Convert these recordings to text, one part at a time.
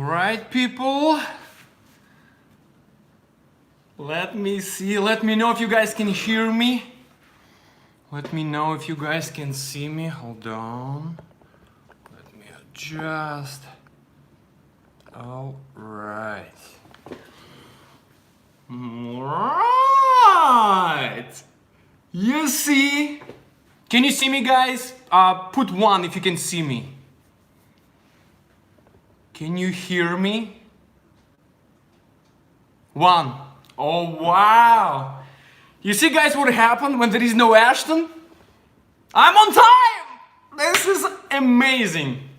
Right, people? Let me see. Let me know if you guys can hear me. Let me know if you guys can see me. Hold on. Let me adjust. All right. Right. You see? Can you see me, guys? Put 1 if you can see me. Can you hear me? 1. Oh, wow. You see, guys, what happened when there is no Ashton? I'm on time! This is amazing.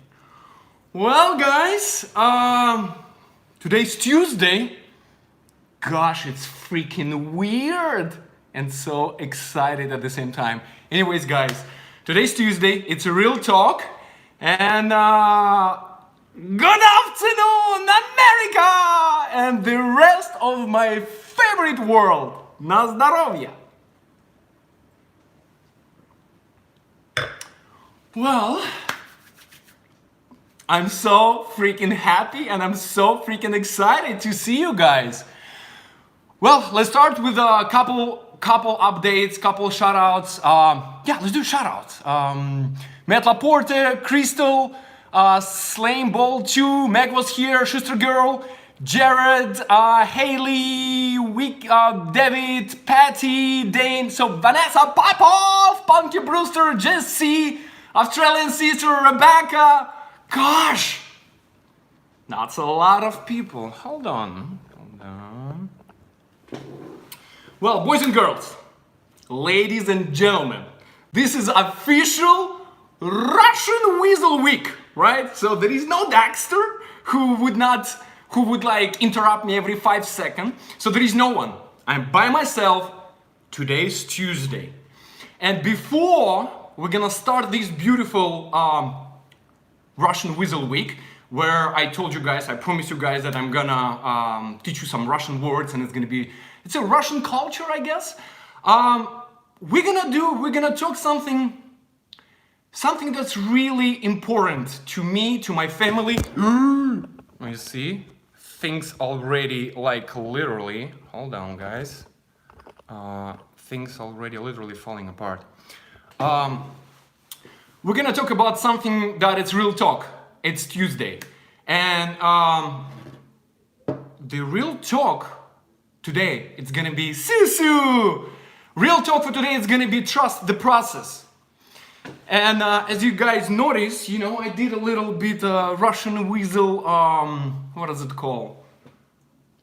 Well, guys, today's Tuesday. Gosh, it's freaking weird and so excited at the same time. Anyways, guys, today's Tuesday. It's a real talk. And good afternoon, America! And the rest of my favorite world. Na zdrowie. Well, I'm so freaking happy and I'm so freaking excited to see you guys. Well, let's start with a couple updates, couple shoutouts. Yeah, let's do shoutouts. Matt Laporte, Crystal, Slane Ball 2, Meg was here, Schuster Girl, Jared, Haley, David, Patty, Dane, so Vanessa Popov, Punky Brewster, Jesse, Australian sister Rebecca. Gosh, that's a lot of people. Hold on. Well, boys and girls, ladies and gentlemen, this is official Russian Weasel week, right? So there is no Dexter who would like interrupt me every 5 seconds. So there is no one. I'm by myself. Today's Tuesday. And before we're gonna start this beautiful Russian Weasel week, where I told you guys, I promised you guys that I'm gonna teach you some Russian words, and it's a Russian culture, I guess. We're gonna talk something that's really important to me, to my family. You see, things already like literally. Hold on, guys. Things already literally falling apart. We're gonna talk about something that it's real talk. It's Tuesday, and the real talk today, it's gonna be Susu. Real talk for today is gonna be trust the process. And as you guys notice, you know, I did a little bit Russian Weasel, what is it called?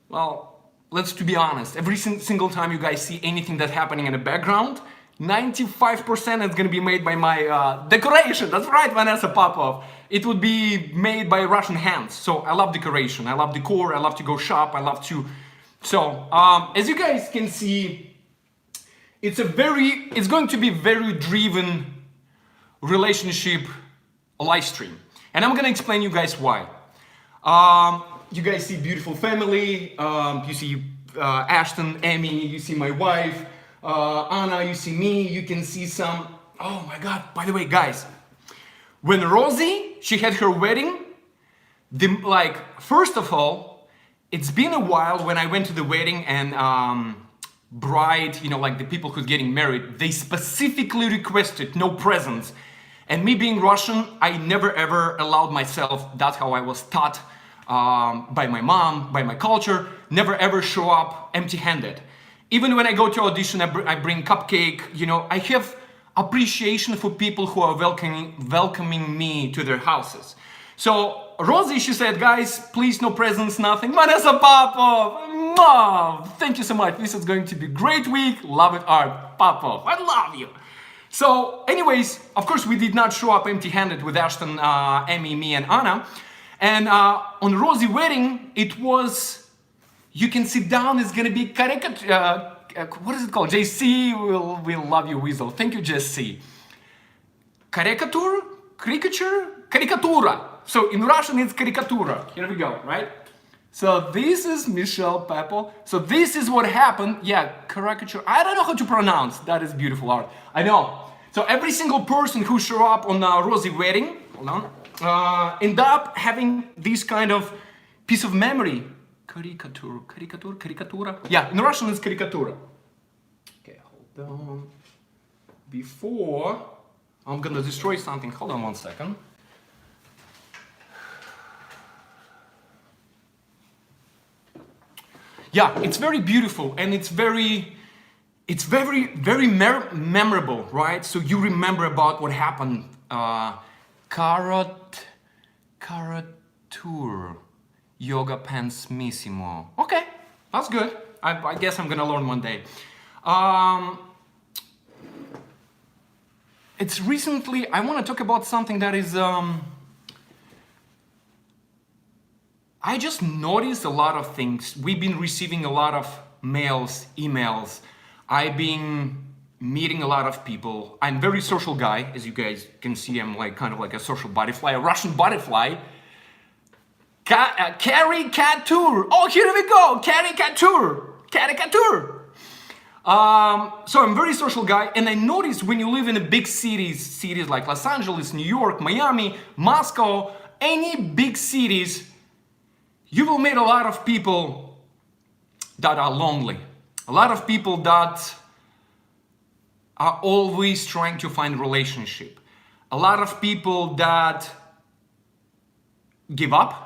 Well, let's to be honest, every single time you guys see anything that's happening in the background, 95% is gonna be made by my decoration. That's right, Vanessa Popov. It would be made by Russian hands. So I love decoration, I love decor, I love to go shop, I love to... So, as you guys can see, it's going to be very driven relationship live stream. And I'm gonna explain you guys why. You guys see beautiful family, you see Ashton, Amy, you see my wife, Anna, you see me, you can see some... Oh my God, by the way, guys, when Rosie, she had her wedding, first of all, it's been a while when I went to the wedding and bride, you know, like the people who's getting married, they specifically requested no presents. And me being Russian, I never ever allowed myself, that's how I was taught by my mom, by my culture, never ever show up empty-handed. Even when I go to audition, I bring cupcake, you know, I have appreciation for people who are welcoming me to their houses. So Rosie, she said, guys, please no presents, nothing. Vanessa Popov, thank you so much. This is going to be a great week. Love it, Art Popov. I love you. So anyways, of course, we did not show up empty-handed with Ashton, Amy, me, and Anna. And on Rosie wedding, it was, you can sit down, it's gonna be caricature, what is it called? JC, we'll love you, Weasel. Thank you, JC. Caricatura. So in Russian, it's caricatura. Here we go, right? So this is Michelle Peppo. So this is what happened. Yeah, caricature. I don't know how to pronounce. That is beautiful art. I know. So every single person who show up on Rosie wedding, hold on, end up having this kind of piece of memory. Caricatura. Yeah, in Russian it's caricatura. Okay, hold on. Before I'm gonna destroy something, hold on 1 second. Yeah, it's very beautiful and it's very memorable, right? So you remember about what happened. Caratur, yoga pants missimo. Okay, that's good. I guess I'm gonna learn one day. It's recently, I want to talk about something that is, I just noticed a lot of things. We've been receiving a lot of mails, emails. I've been meeting a lot of people. I'm a very social guy, as you guys can see. I'm like kind of like a social butterfly, a Russian butterfly. Caricature. Oh, here we go. Caricature. So I'm a very social guy, and I noticed when you live in a big cities like Los Angeles, New York, Miami, Moscow, any big cities, you will meet a lot of people that are lonely. A lot of people that are always trying to find a relationship. A lot of people that give up.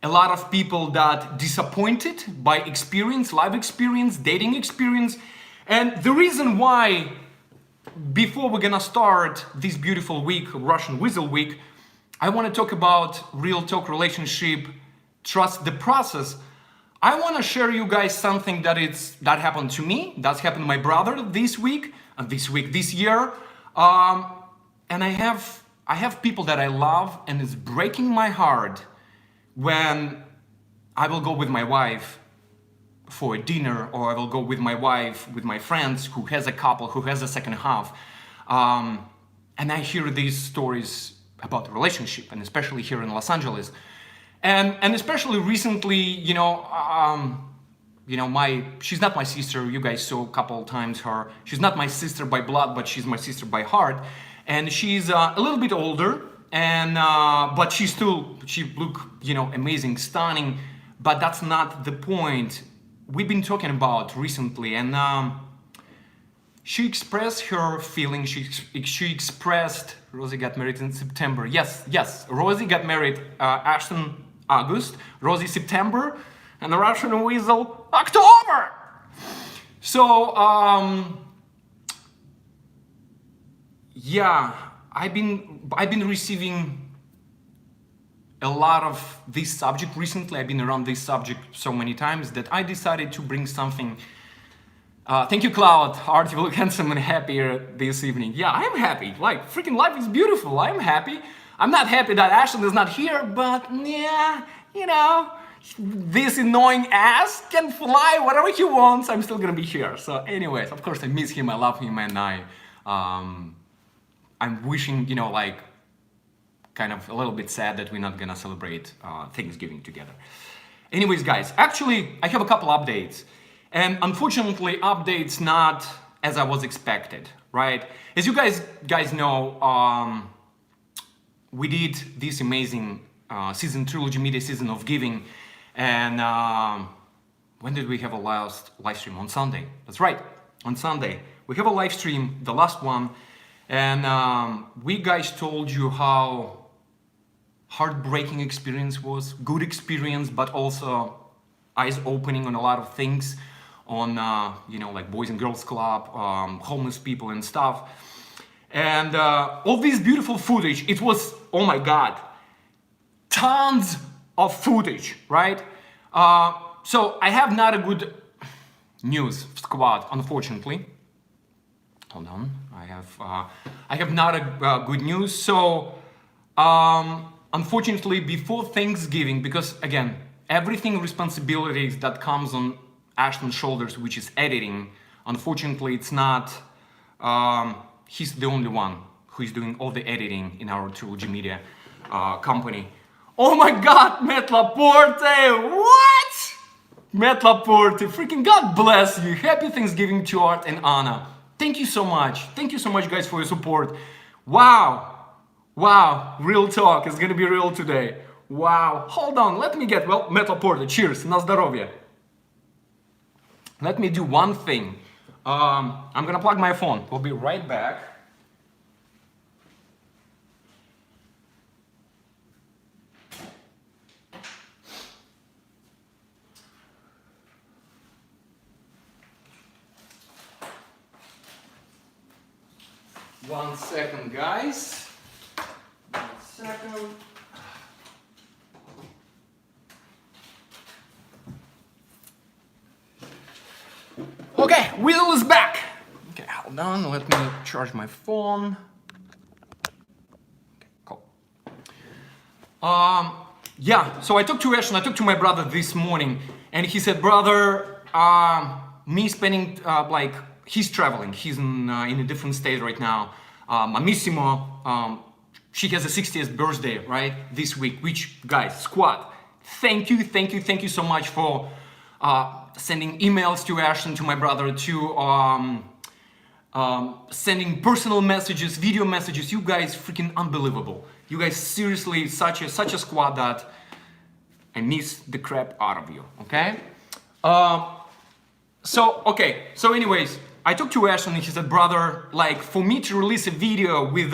A lot of people that disappointed by experience, life experience, dating experience. And the reason why, before we're gonna start this beautiful week, Russian Weasel week, I want to talk about real talk relationship, trust the process. I want to share you guys something that happened to me, that's happened to my brother this year, and I have people that I love, and it's breaking my heart when I will go with my wife for a dinner, or I will go with my wife, with my friends who has a couple, who has a second half, and I hear these stories about the relationship, and especially here in Los Angeles. And especially recently, she's not my sister. You guys saw a couple times her. She's not my sister by blood, but she's my sister by heart. And she's a little bit older, and but she look, amazing, stunning. But that's not the point we've been talking about recently. And she expressed her feelings. She expressed. Rosie got married in September. Yes. Rosie got married. Ashton August, Rosie September, and the Russian Weasel October. So yeah, I've been receiving a lot of this subject recently. I've been around this subject so many times that I decided to bring something. Thank you, Cloud. Heart, you look handsome and happier this evening. Yeah, I'm happy. Like, freaking life is beautiful. I'm happy. I'm not happy that Ashton is not here, but yeah, this annoying ass can fly whatever he wants. I'm still gonna be here. So anyways, of course I miss him, I love him, and I'm wishing, kind of a little bit sad that we're not gonna celebrate Thanksgiving together. Anyways, guys, actually I have a couple updates, and unfortunately updates not as I was expected, right? As you guys know, we did this amazing season, Trilogy Media season of giving, and when did we have a last live stream? On Sunday. That's right, on Sunday. We have a live stream, the last one, and we guys told you how heartbreaking experience was, good experience, but also eyes opening on a lot of things, on like Boys and Girls Club, homeless people and stuff. And all this beautiful footage, it was, oh my God, tons of footage, right? So I have not a good news, squad, unfortunately. Hold on, I have not a good news. So unfortunately, before Thanksgiving, because again, everything responsibilities that comes on Ashton's shoulders, which is editing, unfortunately, it's not. He's the only one who is doing all the editing in our Trilogy Media company. Oh my God, Matt Laporte! What? Matt Laporte, freaking God bless you. Happy Thanksgiving to Art and Anna. Thank you so much. Thank you so much, guys, for your support. Wow. Real talk. It's gonna be real today. Wow. Hold on. Let me get, well, metal porter. Cheers. Na zdrowie. Let me do one thing. I'm gonna plug my phone. We'll be right back. One second, guys. 1 second. Okay, Weasel is back. Okay, hold on. Let me charge my phone. Okay, cool. Yeah, so I talked to Ash and I talked to my brother this morning, and he said, brother, me spending like he's traveling. He's in a different state right now. Amissimo, she has a 60th birthday, right, this week. Which, guys, squad, thank you so much for sending emails to Ashton, to my brother, to sending personal messages, video messages. You guys freaking unbelievable. You guys seriously such a squad that I miss the crap out of you. Okay. So anyways, I talked to Ashton and he said, brother, like for me to release a video with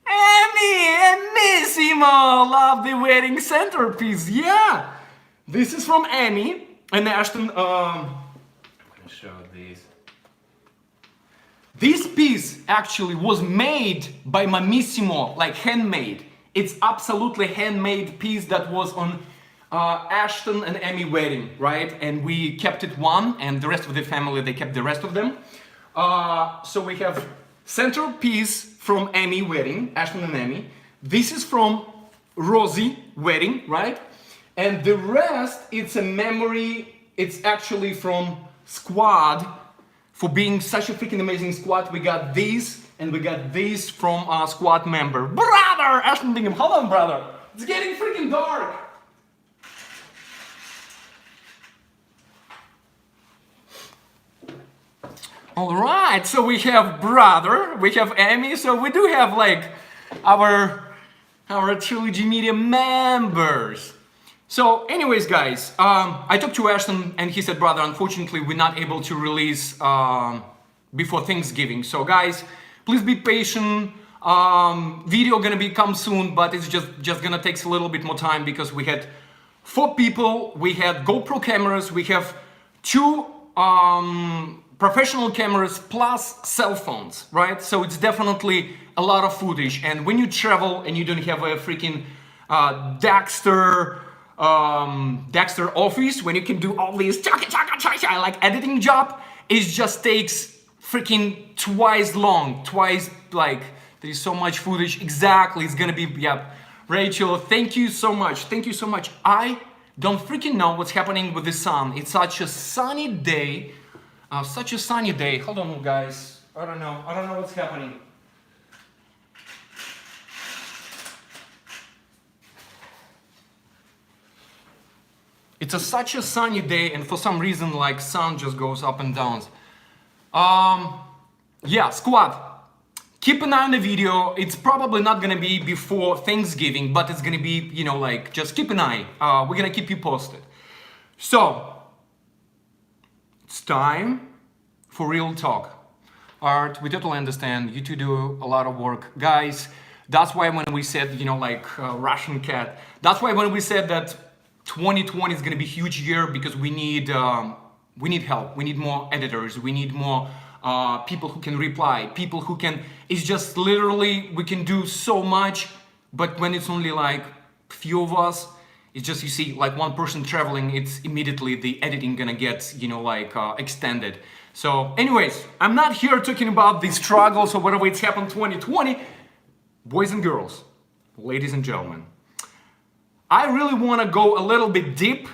Amissimo, love the wedding centerpiece. Yeah, this is from Amy and Ashton. I'm gonna show this. This piece actually was made by Mamissimo, like handmade. It's absolutely handmade piece that was on Ashton and Amy wedding, right? And we kept it one, and the rest of the family, they kept the rest of them. So we have centerpiece from Amy wedding, Ashton and Amy. This is from Rosie wedding, right? And the rest, it's a memory. It's actually from Squad. For being such a freaking amazing squad, we got these and we got these from our squad member. Brother! Ashton Bingham, hold on, brother. It's getting freaking dark. Alright, so we have brother, we have Amy, so we do have like our Trilogy Media members. So anyways, guys, I talked to Ashton and he said, brother, unfortunately we're not able to release before Thanksgiving. So guys, please be patient. Video gonna come soon, but it's just gonna take a little bit more time because we had 4 people, we had GoPro cameras, we have 2 professional cameras plus cell phones, right? So it's definitely a lot of footage. And when you travel and you don't have a freaking Dexter office, when you can do all these like editing job, it just takes freaking twice long, like there is so much footage. Exactly, it's gonna be, yeah. Rachel, thank you so much. I don't freaking know what's happening with the sun. It's such a sunny day. Hold on, guys. I don't know what's happening. It's such a sunny day, and for some reason, like sun just goes up and down. Yeah, squad. Keep an eye on the video. It's probably not gonna be before Thanksgiving, but it's gonna be, you know, like just keep an eye. We're gonna keep you posted. So it's time for real talk. Art, we totally understand. You two do a lot of work, guys. That's why when we said, you know, like Russian cat. That's why when we said that 2020 is gonna be a huge year because we need help. We need more editors. We need more people who can reply. People who can. It's just literally we can do so much, but when it's only like few of us, it's just, you see, like one person traveling, it's immediately the editing gonna get, you know, like extended. So anyways, I'm not here talking about the struggles or whatever it's happened 2020. Boys and girls, ladies and gentlemen, I really want to go a little bit deep,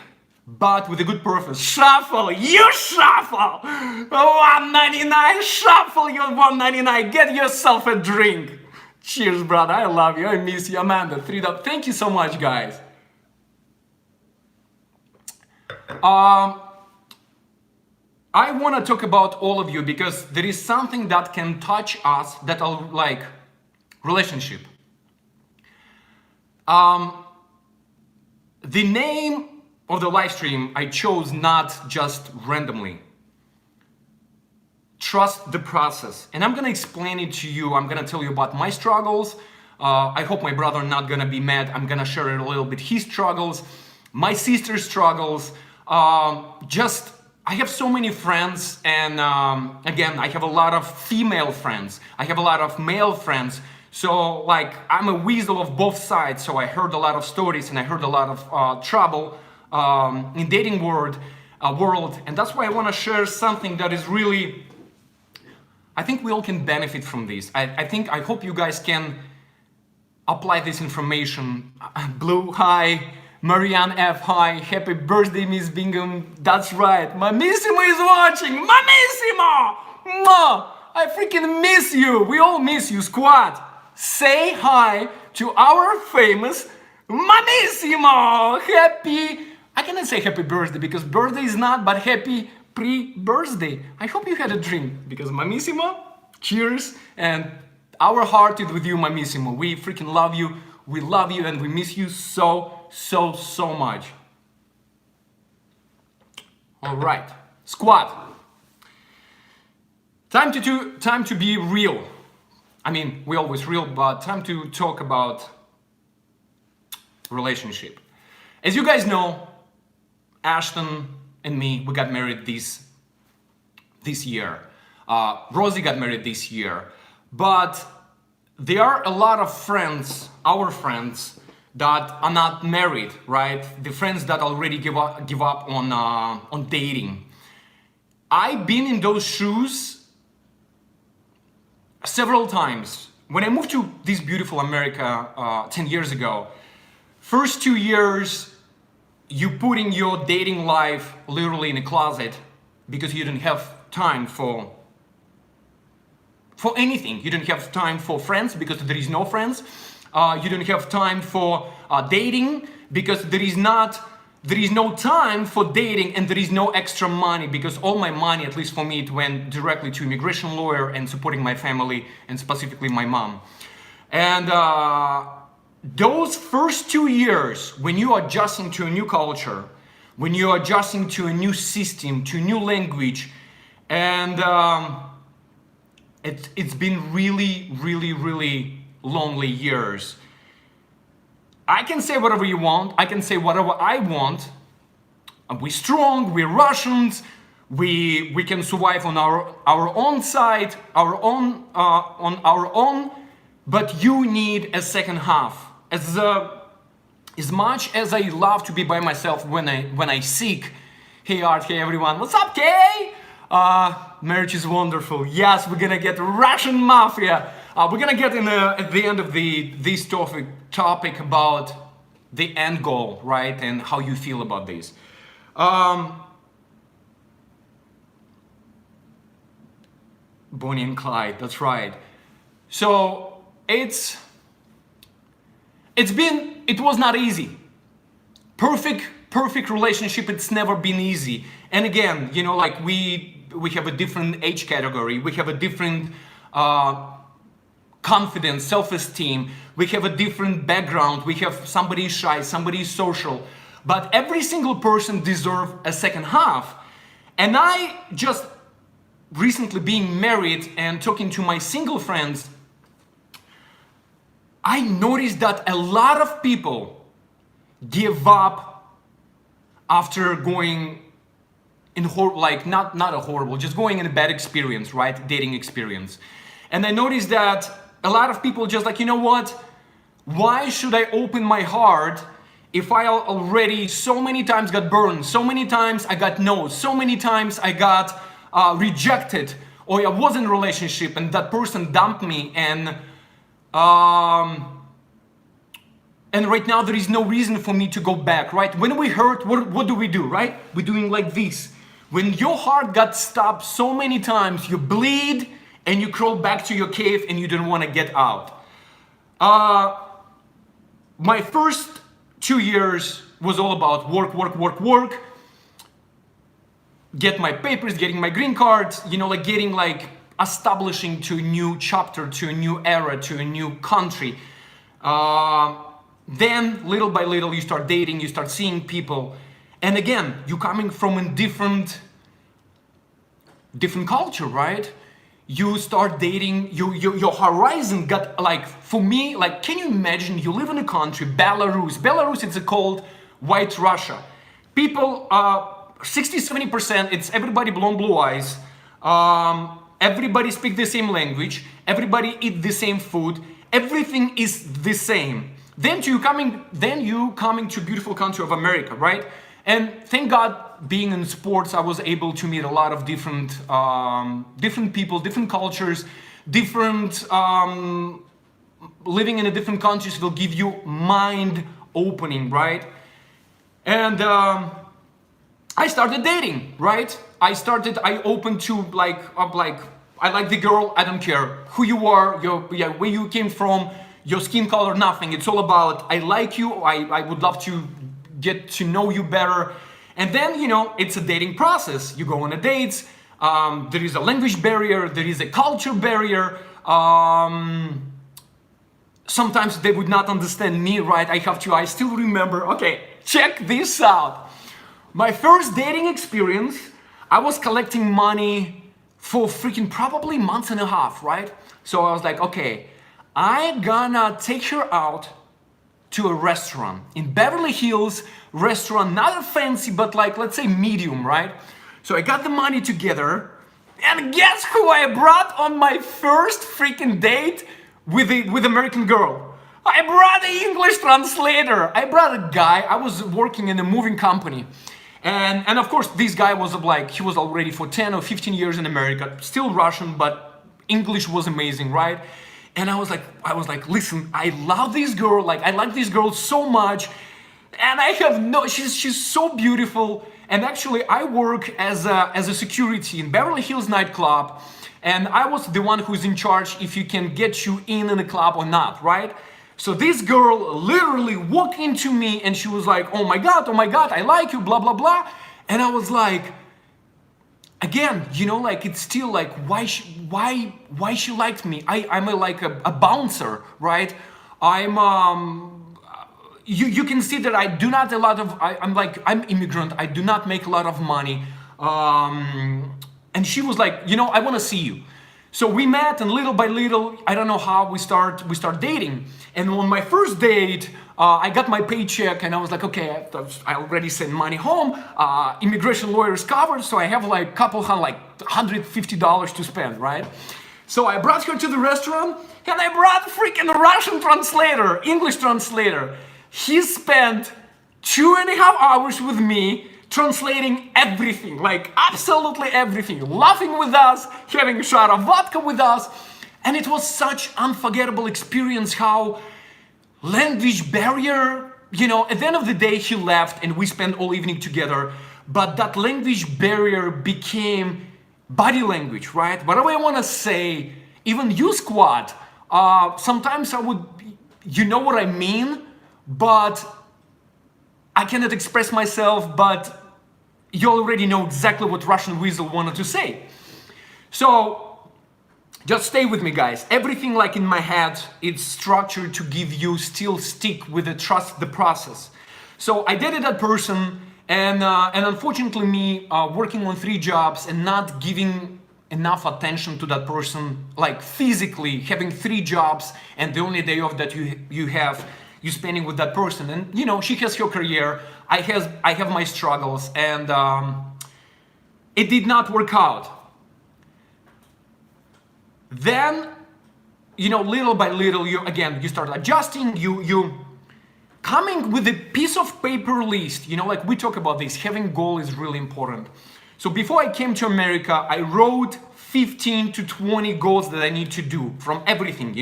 but with a good purpose. Shuffle, you shuffle! 199, shuffle your 199, get yourself a drink. Cheers, brother, I love you, I miss you. Amanda, $3. Thank you so much, guys. I want to talk about all of you because there is something that can touch us that are like relationship. The name of the live stream I chose not just randomly. Trust the process. And I'm gonna explain it to you. I'm gonna tell you about my struggles. I hope my brother not gonna be mad. I'm gonna share a little bit his struggles, my sister's struggles. I have so many friends, and again, I have a lot of female friends. I have a lot of male friends. So like, I'm a weasel of both sides. So I heard a lot of stories and I heard a lot of trouble in dating world, and that's why I want to share something that is really, I think we all can benefit from this. I hope you guys can apply this information. Blue, hi. Marianne F, hi. Happy birthday, Miss Bingham. That's right. Mamissimo is watching. Mamissimo! Mwah! I freaking miss you. We all miss you, squad. Say hi to our famous Mamissimo. I cannot say happy birthday because birthday is not, but happy pre-birthday. I hope you had a drink because Mamissimo, cheers, and our heart is with you, Mamissimo. We freaking love you. We love you and we miss you so much. All right, squad. Time to be real. I mean, we're always real, but time to talk about relationship. As you guys know, Ashton and me, we got married this year. Rosie got married this year, but there are a lot of friends, our friends, that are not married, right? The friends that already give up on dating. I've been in those shoes several times. When I moved to this beautiful America 10 years ago, first 2 years, you putting your dating life literally in a closet because you didn't have time for anything. You didn't have time for friends because there is no friends. You don't have time for dating because there is no time for dating, and there is no extra money because all my money, at least for me, it went directly to immigration lawyer and supporting my family and specifically my mom. And those first 2 years, when you are adjusting to a new culture, when you are adjusting to a new system, to a new language, and it's been really lonely years. I can say whatever you want. I can say whatever I want. We're strong. We're Russians. We can survive on our own side, on our own. But you need a second half. As much as I love to be by myself when I seek. Hey Art, hey everyone. What's up, Kay? Marriage is wonderful. Yes, we're gonna get Russian mafia. We're gonna get at the end of this topic about the end goal, right? And how you feel about this. Bonnie and Clyde, that's right. So it was not easy. Perfect relationship, it's never been easy. And again, you know, like we have a different age category, we have a different confidence, self-esteem, we have a different background, we have somebody shy, somebody social, but every single person deserves a second half. And I just recently being married and talking to my single friends, I noticed that a lot of people give up after going in not a horrible, just going in a bad experience, right? Dating experience. And I noticed that a lot of people just like, you know what? Why should I open my heart if I already so many times got burned, so many times I got no, so many times I got rejected, or I was in a relationship and that person dumped me, and right now there is no reason for me to go back, right? When we hurt, what do, right? We're doing like this. When your heart got stopped so many times, you bleed and you crawl back to your cave and you don't want to get out. My first 2 years was all about work, get my papers, getting my green card, you know, like getting like establishing to a new chapter, to a new era, to a new country. Then little by little you start dating, you start seeing people, and again, you coming from a different culture, right? You start dating, your horizon got like, for me, like, can you imagine you live in a country, Belarus, it's called white Russia. People, 60-70%, it's everybody blue eyes, everybody speak the same language, everybody eat the same food, everything is the same. Then you coming to beautiful country of America, right? And thank God, being in sports, I was able to meet a lot of different people, different cultures, different living in a different countries will give you mind opening, right? And I started dating, right? I opened to I like the girl, I don't care who you are, where you came from, your skin color, nothing. It's all about, I like you, I would love to get to know you better. And then, it's a dating process. You go on a dates, there is a language barrier, there is a culture barrier. Sometimes they would not understand me, right? I still remember, okay, check this out. My first dating experience, I was collecting money for freaking probably months and a half, right? So I was like, okay, I'm gonna take her out to a restaurant in Beverly Hills, restaurant, not fancy, but like, let's say medium, right? So I got the money together, and guess who I brought on my first freaking date with American girl? I brought an English translator. I brought a guy. I was working in a moving company. And of course, this guy was like, he was already for 10 or 15 years in America, still Russian, but English was amazing, right? And I was like, listen, I love this girl, like, I like this girl so much, and she's so beautiful. And actually, I work as a security in Beverly Hills nightclub, and I was the one who's in charge if you can get you in a club or not, right? So this girl literally walked into me, and she was like, oh my God, I like you, blah, blah, blah. And I was like, again, like, it's still like, why she liked me? I'm a bouncer, right? You can see that I do not I'm immigrant. I do not make a lot of money. And she was like, I want to see you. So we met, and little by little, I don't know how we start dating. And on my first date, I got my paycheck, and I was like, okay, I already sent money home. Immigration lawyers covered, so I have like $150 to spend, right? So I brought her to the restaurant, and I brought freaking Russian translator, English translator. He spent 2.5 hours with me, translating everything, like absolutely everything, laughing with us, having a shot of vodka with us. And it was such unforgettable experience, how language barrier, at the end of the day, he left and we spent all evening together, but that language barrier became body language, right? Whatever I want to say, even you squad, sometimes I would, what I mean, but I cannot express myself, but you already know exactly what Russian Weasel wanted to say. So just stay with me, guys. Everything like in my head, it's structured to give you still stick with trust the process. So I dated that person, and unfortunately me working on 3 jobs and not giving enough attention to that person, like physically having 3 jobs, and the only day off that you spending with that person. And she has her career, I have my struggles, and it did not work out. Then, little by little, you start adjusting, you coming with a piece of paper list, like we talk about this, having goal is really important. So before I came to America, I wrote 15 to 20 goals that I need to do from everything,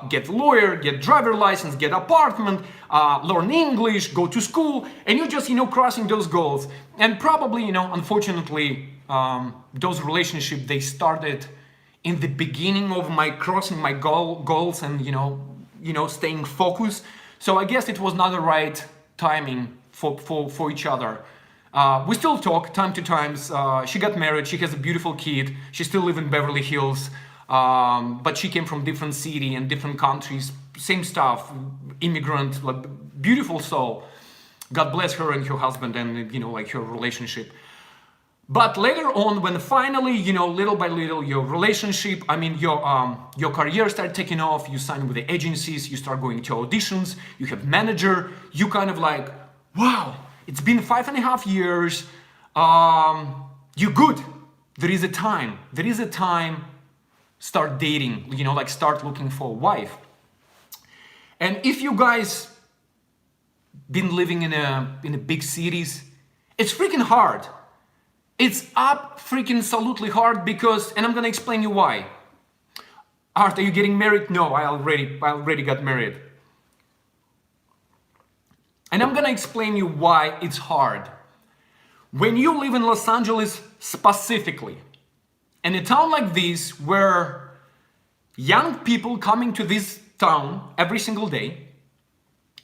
get lawyer, get driver license, get apartment, learn English, go to school, and you just, crossing those goals. And probably, unfortunately, those relationships, they started in the beginning of my crossing my goals and, staying focused. So I guess it was not the right timing for each other. We still talk time to time. She got married, she has a beautiful kid, she still lives in Beverly Hills. But she came from different city and different countries. same stuff, immigrant, like, beautiful soul. God bless her and her husband and, you know, like her relationship. But later on, when finally, you know, little by little, your relationship, I mean, your career start taking off, you sign with the agencies, you start going to auditions, you have manager, you kind of like, wow, it's been 5.5 years, you're good. There is a time, start dating, you know, like start looking for a wife. And if you guys been living in a big cities, it's freaking hard. It's freaking absolutely hard because, and I'm gonna explain you why. Art, are you getting married? No, I already got married. And I'm gonna explain you why it's hard. When you live in Los Angeles specifically, in a town like this where young people coming to this town every single day,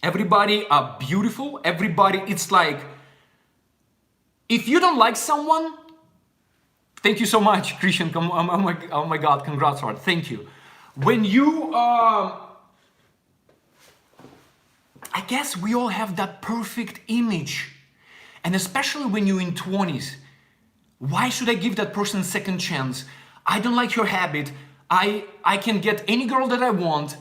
everybody are beautiful, everybody, it's like, if you don't like someone, thank you so much, Christian, oh my God, congrats, Art, thank you. When you, I guess we all have that perfect image, and especially when you're in 20s, why should I give that person a second chance? I don't like her habit, I can get any girl that I want.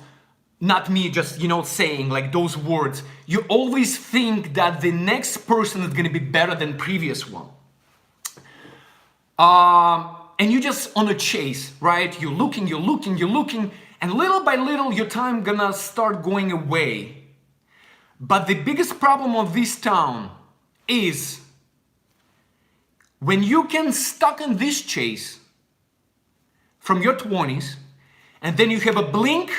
Not me just, you know, saying like those words. You always think that the next person is gonna be better than previous one. And you just on a chase, right? You're looking, and little by little your time gonna start going away. But the biggest problem of this town is when you can stuck in this chase from your 20s, and then you have a blink,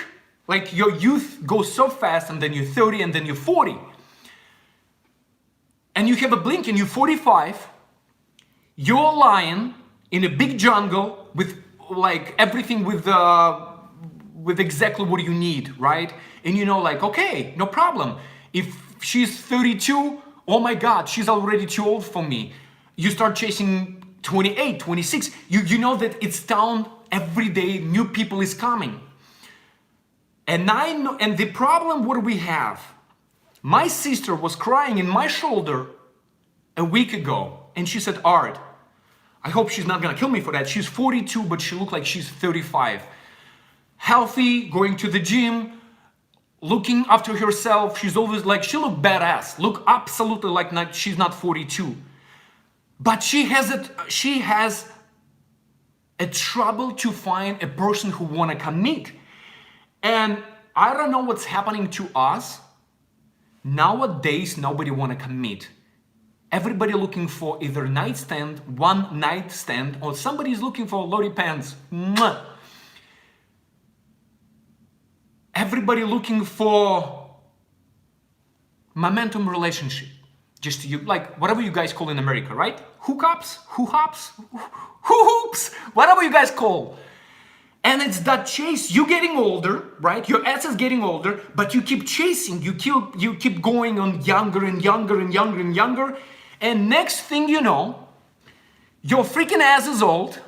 like your youth goes so fast, and then you're 30, and then you're 40. And you have a blink and you're 45, you're lying in a big jungle with like everything with exactly what you need, right? And you know, like, okay, no problem. If she's 32, oh my God, she's already too old for me. You start chasing 28, 26. You know that it's town every day, new people is coming. And I know, and the problem what we have, my sister was crying in my shoulder a week ago, and she said, Art, I hope she's not gonna kill me for that. She's 42, but she looked like she's 35. Healthy, going to the gym, looking after herself. She's always like, she looked badass, look absolutely like she's not 42. But she has a trouble to find a person who wanna commit. And I don't know what's happening to us. Nowadays, nobody wanna commit. Everybody looking for either one night stand, or somebody's looking for lolly pants. Mwah. Everybody looking for momentum relationship. Just you, like whatever you guys call in America, right? Hookups, hoops, whatever you guys call. And it's that chase, you getting older, right? Your ass is getting older, but you keep chasing, you keep going on younger and younger and younger and younger. And next thing you know, your freaking ass is old,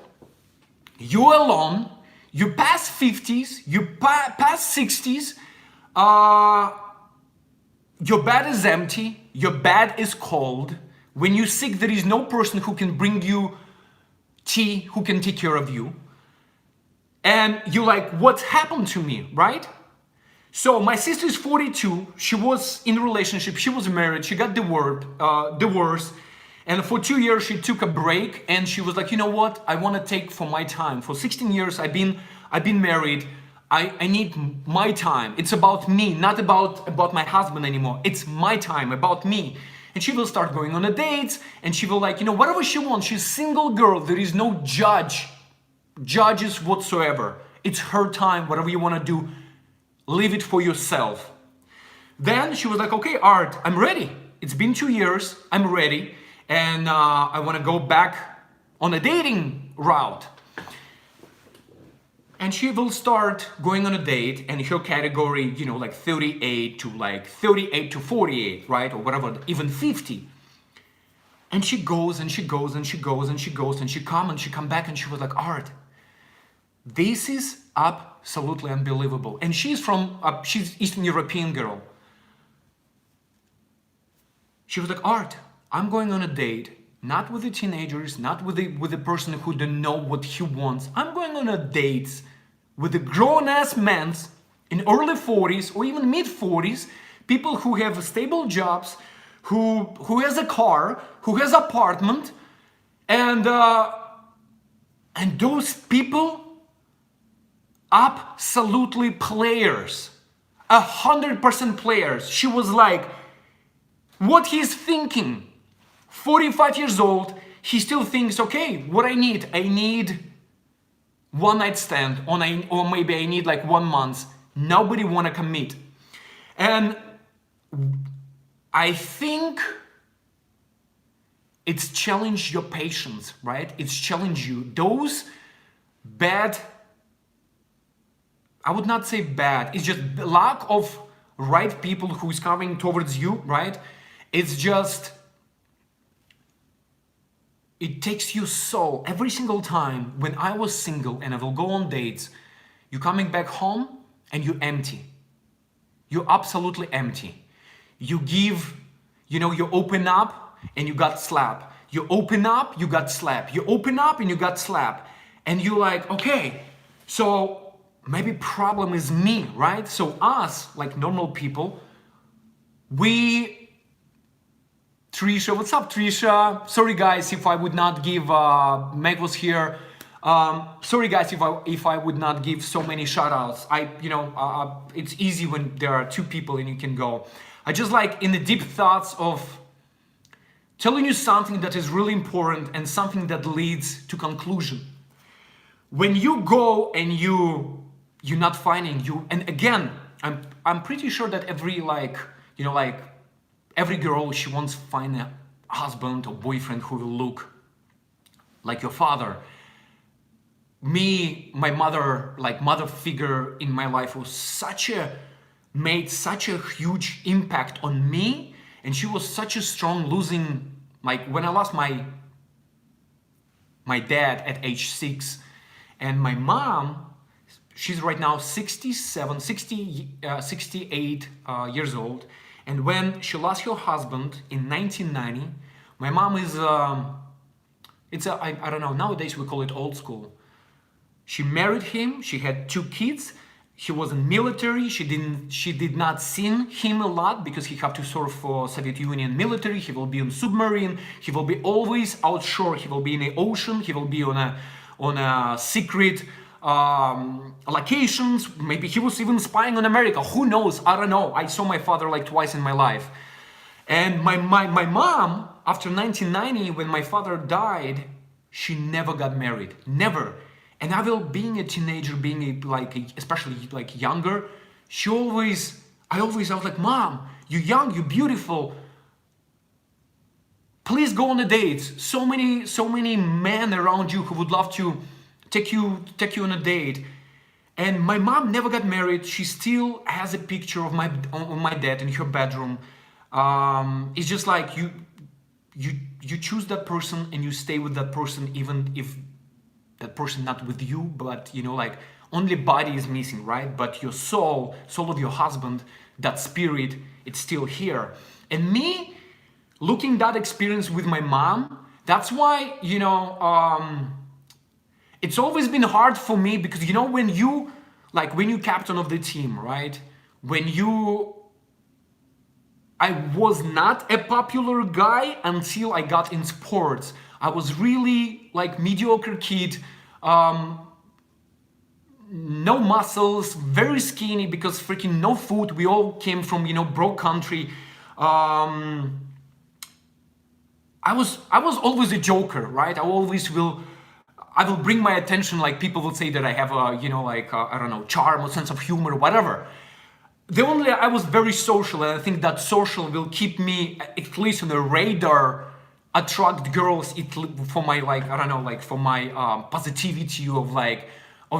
you're alone, you past 50s, you past 60s, your bed is empty, your bed is cold. When you're sick, there is no person who can bring you tea, who can take care of you. And you're like, what's happened to me, right? So my sister is 42, she was in a relationship, she was married, she got divorced, and for 2 years she took a break, and she was like, you know what, I want to take for my time. For 16 years I've been married, I need my time. It's about me, not about my husband anymore. It's my time, about me. And she will start going on a dates, and she will like, you know, whatever she wants. She's a single girl, there is no judges whatsoever. It's her time, whatever you want to do, leave it for yourself. Then she was like, okay, Art, I'm ready. It's been 2 years, I'm ready, and I want to go back on a dating route. And she will start going on a date, and her category, you know, like 38 to 48, right? Or whatever, even 50. And she goes and she goes and she goes and she goes and she come back, and she was like, Art, this is absolutely unbelievable. And she's from, she's Eastern European girl. She was like, Art, I'm going on a date, not with the teenagers, not with the person who don't know what he wants. I'm going on a date with the grown-ass men in early 40s or even mid 40s, people who have stable jobs, who has a car, who has apartment, and those people, absolutely players, 100% players. She was like, what he's thinking, 45 years old, he still thinks, okay, what I need one night stand, or maybe I need like 1 month. Nobody want to commit. And I think it's challenge your patience, right? It's challenge you. Those bad, I would not say bad, it's just lack of right people who's coming towards you, right? It's just, it takes you so, every single time when I was single and I will go on dates, you're coming back home and you're empty. You're absolutely empty. You give, you open up and you got slapped. You open up, you got slapped. You open up and you got slapped. And you're like, okay, so maybe problem is me, right? So us, like normal people, Trisha, what's up, Trisha? Sorry guys if I would not give, Meg was here. Sorry guys if I would not give so many shoutouts. It's easy when there are 2 people and you can go. I just like in the deep thoughts of telling you something that is really important and something that leads to conclusion. When you go and you're not finding you, and again, I'm pretty sure that every every girl, she wants to find a husband or boyfriend who will look like your father. Me, my mother, mother figure in my life was made such a huge impact on me, and she was such a strong losing, when I lost my dad at age 6, and my mom, she's right now 68 years old. And when she lost her husband in 1990, my mom is, I don't know, nowadays we call it old school. She married him, she had 2 kids, he was in military, she did not see him a lot because he had to serve for Soviet Union military, he will be on submarine, he will be always outshore, he will be in the ocean, he will be on a secret locations, maybe he was even spying on America, who knows, I don't know. I saw my father like twice in my life. And my mom, after 1990, when my father died, she never got married, never. And I being a teenager, especially younger, I was like, Mom, you're young, you're beautiful, please go on a date. So many men around you who would love to take you on a date. And my mom never got married. She still has a picture of my dad in her bedroom. It's just like you choose that person and you stay with that person, even if that person not with you, but only body is missing, right? But your soul of your husband, that spirit, it's still here. And me looking that experience with my mom, that's why it's always been hard for me, because when you captain of the team, right? I was not a popular guy until I got in sports. I was really mediocre kid, no muscles, very skinny because freaking no food. We all came from broke country. I was always a joker, right? I will bring my attention, people will say that I have I don't know, charm or sense of humor or whatever. I was very social, and I think that social will keep me at least on the radar, attract girls for my I don't know, for my positivity of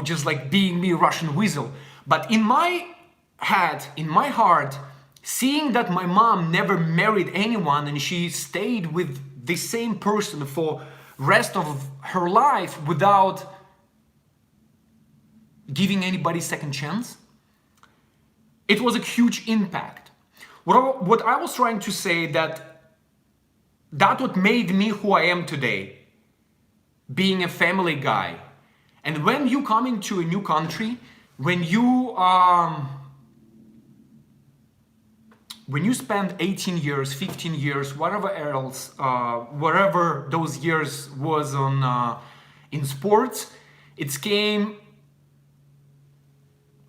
just being me, Russian Weasel. But in my head, in my heart, seeing that my mom never married anyone and she stayed with the same person for rest of her life without giving anybody second chance. It was a huge impact. What I was trying to say that what made me who I am today, being a family guy. And when you come into a new country, when you spend 18 years, 15 years, whatever else, whatever those years was on in sports, it came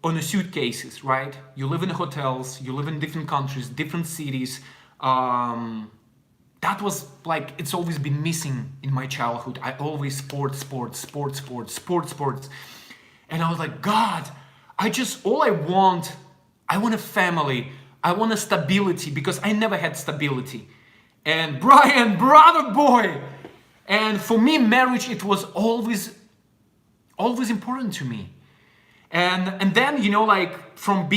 on the suitcases, right? You live in hotels, you live in different countries, different cities. That was like, it's always been missing in my childhood. I always sports. And I was like, God, all I want a family. I want a stability, because I never had stability. And Brian, brother boy. And for me, marriage, it was always important to me. And then, you know, like from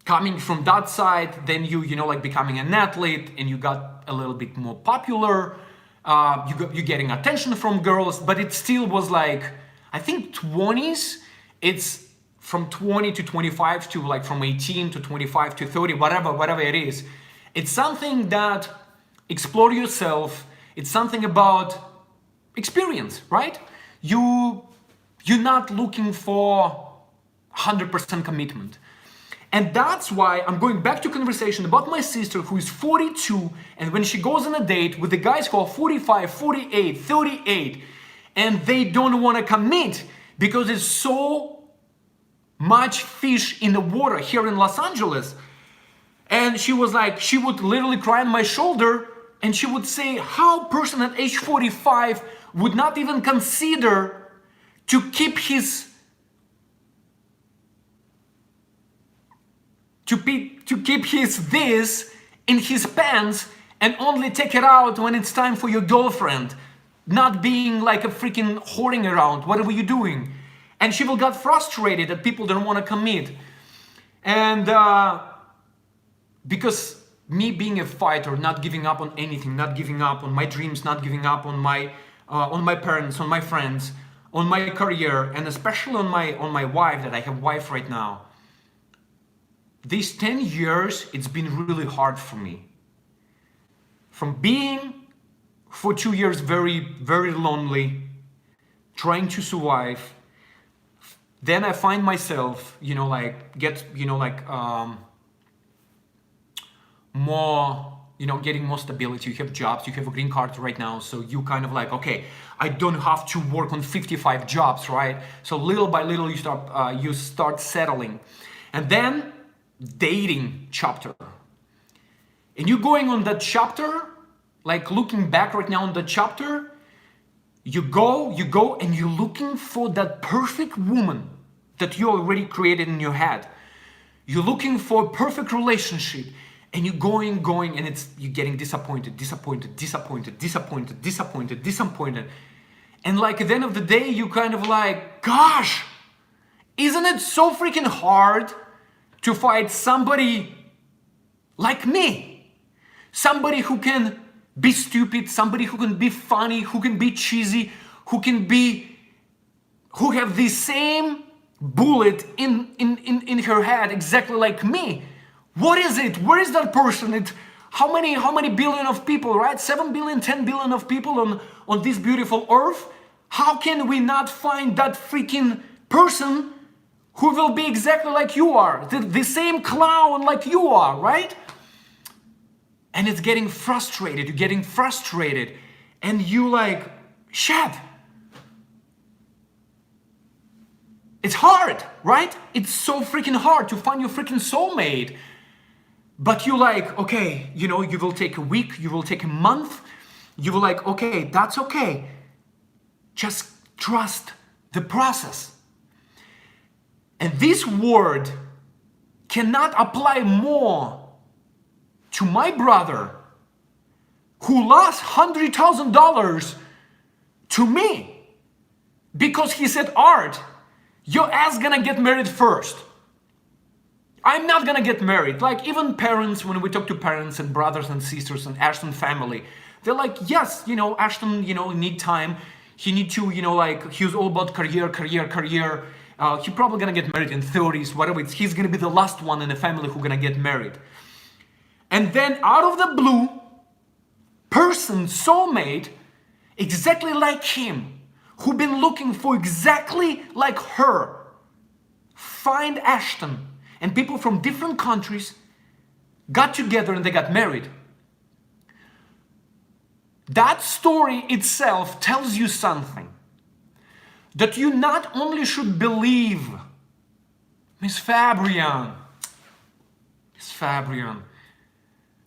coming from that side, then you know, like becoming an athlete, and you got a little bit more popular. You're getting attention from girls, but it still was like, I think 20s, it's from 20 to 25 to like from 18 to 25 to 30, whatever it is. It's something that explore yourself. It's something about experience, right? You're not looking for 100% commitment. And that's why I'm going back to conversation about my sister who is 42, and when she goes on a date with the guys who are 45, 48, 38, and they don't want to commit because there's so much fish in the water here in Los Angeles. And she was like, she would literally cry on my shoulder, and she would say how a person at age 45 would not even consider to keep his this in his pants and only take it out when it's time for your girlfriend, not being like a freaking hoarding around. What are you doing? And she will get frustrated that people don't want to commit. And because me being a fighter, not giving up on anything, not giving up on my dreams, not giving up on my parents, on my friends, on my career, and especially on my wife, that I have wife right now. These 10 years, it's been really hard for me. From being for 2 years very, very lonely, trying to survive, then I find myself, you know, like more, you know, getting more stability. You have jobs, you have a green card right now, so you kind of like, okay, I don't have to work on 55 jobs, right? So little by little you start settling. And then dating chapter. And you going on that chapter, like looking back right now on the chapter, you go and you're looking for that perfect woman that you already created in your head. You're looking for a perfect relationship, and you're going, and you're getting disappointed. And like at the end of the day, you kind of like, gosh, isn't it so freaking hard to find somebody like me? Somebody who can be stupid, somebody who can be funny, who can be cheesy, who have the same bullet in her head exactly like me. What is it? Where is that person? How many billion of people, right? 7 billion, 10 billion of people on this beautiful earth. How can we not find that freaking person who will be exactly like you are? The same clown like you are, right? And it's getting frustrated. You're getting frustrated. And you like, shit. It's hard, right? It's so freaking hard to find your freaking soulmate. But you like, okay, you know, you will take a week, you will take a month. You will like, okay, that's okay. Just trust the process. And this word cannot apply more to my brother who lost $100,000 to me because he said, Art, your ass gonna get married first. I'm not gonna get married. Like even parents, when we talk to parents and brothers and sisters and Ashton family, they're like, yes, you know, Ashton, you know, need time. He need to, you know, like, he was all about career. He probably gonna get married in 30s, whatever. He's gonna be the last one in the family who gonna get married. And then out of the blue, person, soulmate, exactly like him, who been looking for exactly like her, find Ashton, and people from different countries got together and they got married. That story itself tells you something. That you not only should believe, Miss Fabrian,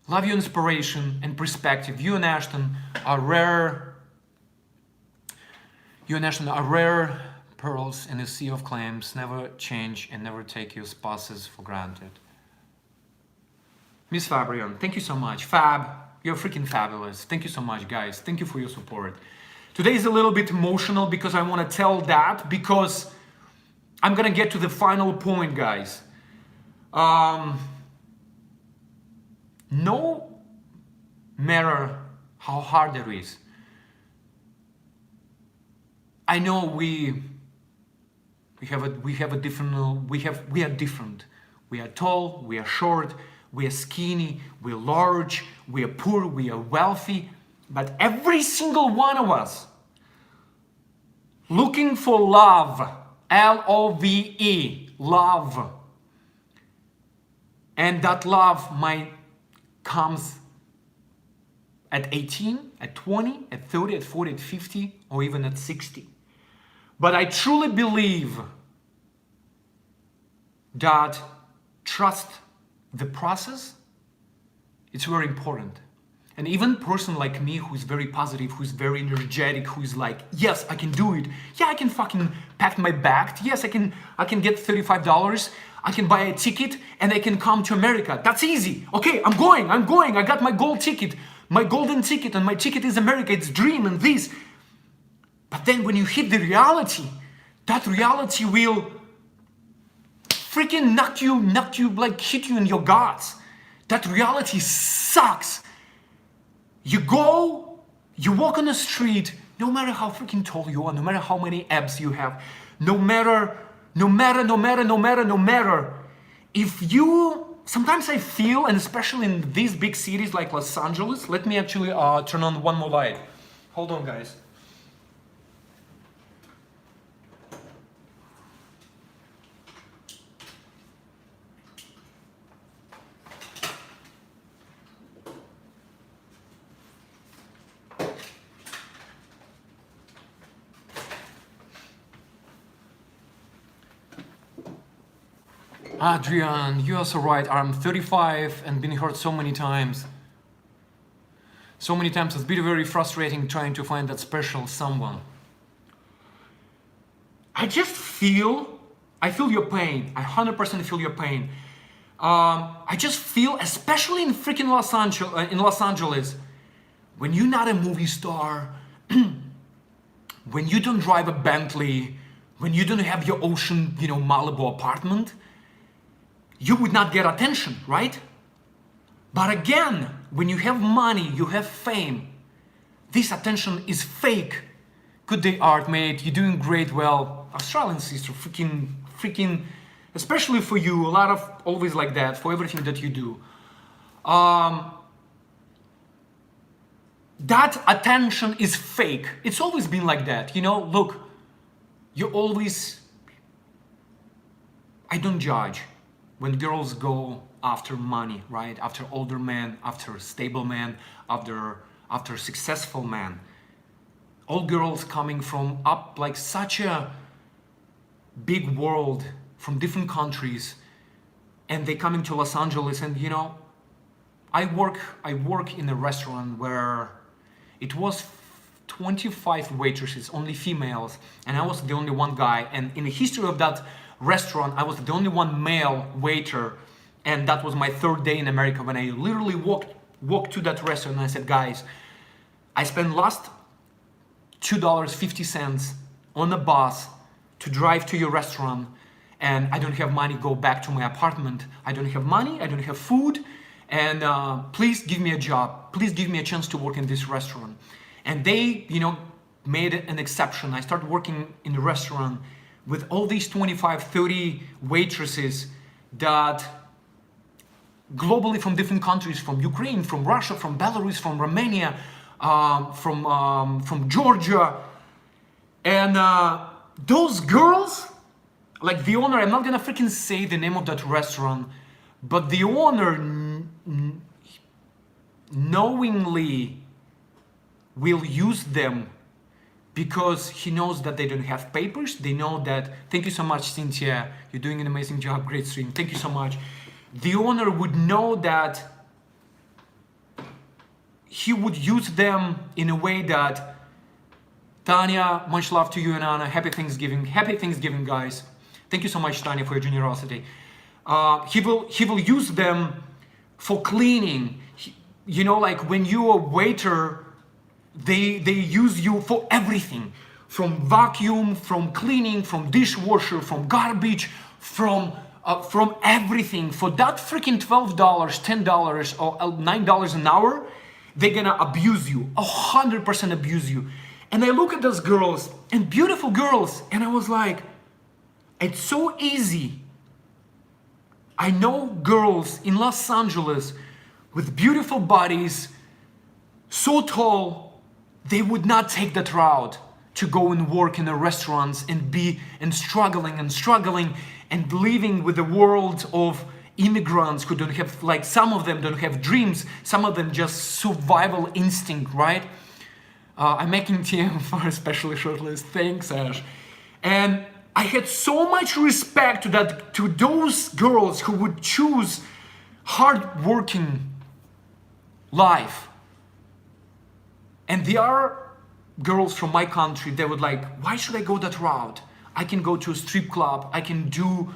love your inspiration and perspective. You and Ashton are rare. You and Ashton are rare pearls in a sea of claims. Never change and never take your spouses for granted. Miss Fabrian, thank you so much. Fab, you're freaking fabulous. Thank you so much, guys. Thank you for your support. Today is a little bit emotional because I want to tell that, because I'm gonna get to the final point, guys. No matter how hard it is, I know we are different. We are tall, we are short, we are skinny, we are large, we are poor, we are wealthy, but every single one of us looking for love, L-O-V-E, love. And that love might comes at 18, at 20, at 30, at 40, at 50, or even at 60. But I truly believe that trust the process, it's very important. And even a person like me who's very positive, who's very energetic, who's like, yes, I can do it. Yeah, I can fucking pack my bag. Yes, I can get $35. I can buy a ticket and I can come to America. That's easy. Okay, I'm going. I got my gold ticket, my golden ticket, and my ticket is America. It's dream and this. But then when you hit the reality, that reality will freaking knock you, like hit you in your guts. That reality sucks. You go, you walk on the street, no matter how freaking tall you are, no matter how many abs you have, no matter, if you, sometimes I feel, and especially in these big cities like Los Angeles, let me actually turn on one more light. Hold on, guys. Adrian, you are so right. I'm 35 and been hurt so many times. So many times it's been very frustrating trying to find that special someone. I feel your pain. I 100% feel your pain. I just feel, especially in freaking Los Angeles, when you're not a movie star, when you don't drive a Bentley, when you don't have your ocean, Malibu apartment, you would not get attention, right? But again, when you have money, you have fame, this attention is fake. Good day, art mate. You're doing great. Well, Australian sister, freaking, especially for you, a lot of always like that, for everything that you do. That attention is fake. It's always been like that. Look, you always, I don't judge when girls go after money, right? After older men, after stable men, after successful men. All girls coming from up like such a big world from different countries, and they coming to Los Angeles, and I work in a restaurant where it was 25 waitresses, only females, and I was the only one guy. And in the history of that restaurant, I was the only one male waiter, and that was my third day in America when I literally walked to that restaurant and I said, guys, I spent last $2.50 on a bus to drive to your restaurant, and I don't have money to go back to my apartment. I don't have money, I don't have food, and please give me a job. Please give me a chance to work in this restaurant. And they, made an exception. I started working in a restaurant with all these 25, 30 waitresses that globally from different countries, from Ukraine, from Russia, from Belarus, from Romania, from Georgia. And those girls, like the owner, I'm not gonna freaking say the name of that restaurant, but the owner knowingly will use them because he knows that they don't have papers. They know that, thank you so much, Cynthia, you're doing an amazing job, great stream, thank you so much. The owner would know that he would use them in a way that, Tanya, much love to you and Anna, happy Thanksgiving guys. Thank you so much, Tanya, for your generosity. He will use them for cleaning. You know, like when you're a waiter, they use you for everything, from vacuum, from cleaning, from dishwasher, from garbage, from everything. For that freaking $12, $10, or $9 an hour, they're gonna abuse you, 100% abuse you. And I look at those girls, and beautiful girls, and I was like, it's so easy. I know girls in Los Angeles with beautiful bodies, so tall, they would not take that route to go and work in the restaurants and struggling and living with the world of immigrants who don't have, like, some of them don't have dreams, some of them just survival instinct, right? I'm making TM for a specially shortlist. Thanks, Ash. And I had so much respect to those girls who would choose hard-working life. And there are girls from my country that would like, why should I go that route? I can go to a strip club. I can do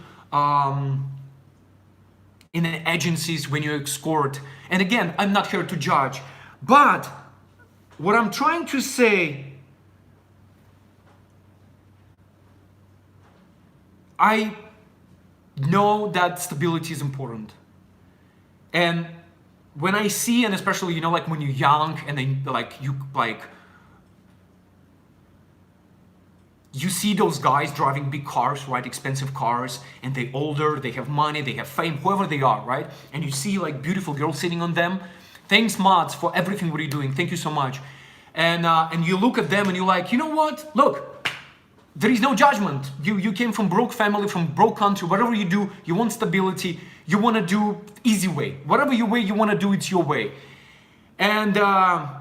in agencies when you escort. And again, I'm not here to judge, but what I'm trying to say, I know that stability is important. And when I see, and especially, you know, like when you're young and then you see those guys driving big cars, right? Expensive cars, and they're older, they have money, they have fame, whoever they are, right? And you see like beautiful girls sitting on them. Thanks, Mods, for everything what you're doing. Thank you so much. And you look at them and you're like, you know what? Look, there is no judgment. You came from broke family, from broke country. Whatever you do, you want stability. You want to do easy way. Whatever your way you want to do, it's your way. And I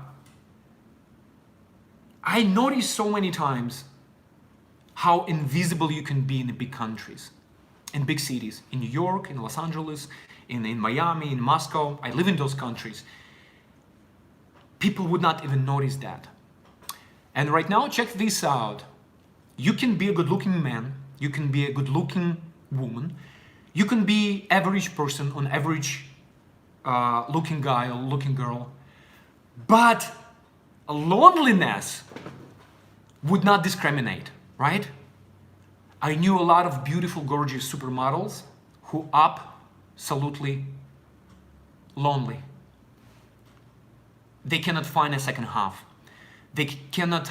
noticed so many times how invisible you can be in the big countries, in big cities, in New York, in Los Angeles, in Miami, in Moscow. I live in those countries. People would not even notice that. And right now, check this out. You can be a good-looking man. You can be a good-looking woman. You can be average person on average looking guy or looking girl. But loneliness would not discriminate, right? I knew a lot of beautiful, gorgeous supermodels who absolutely lonely. They cannot find a second half. They cannot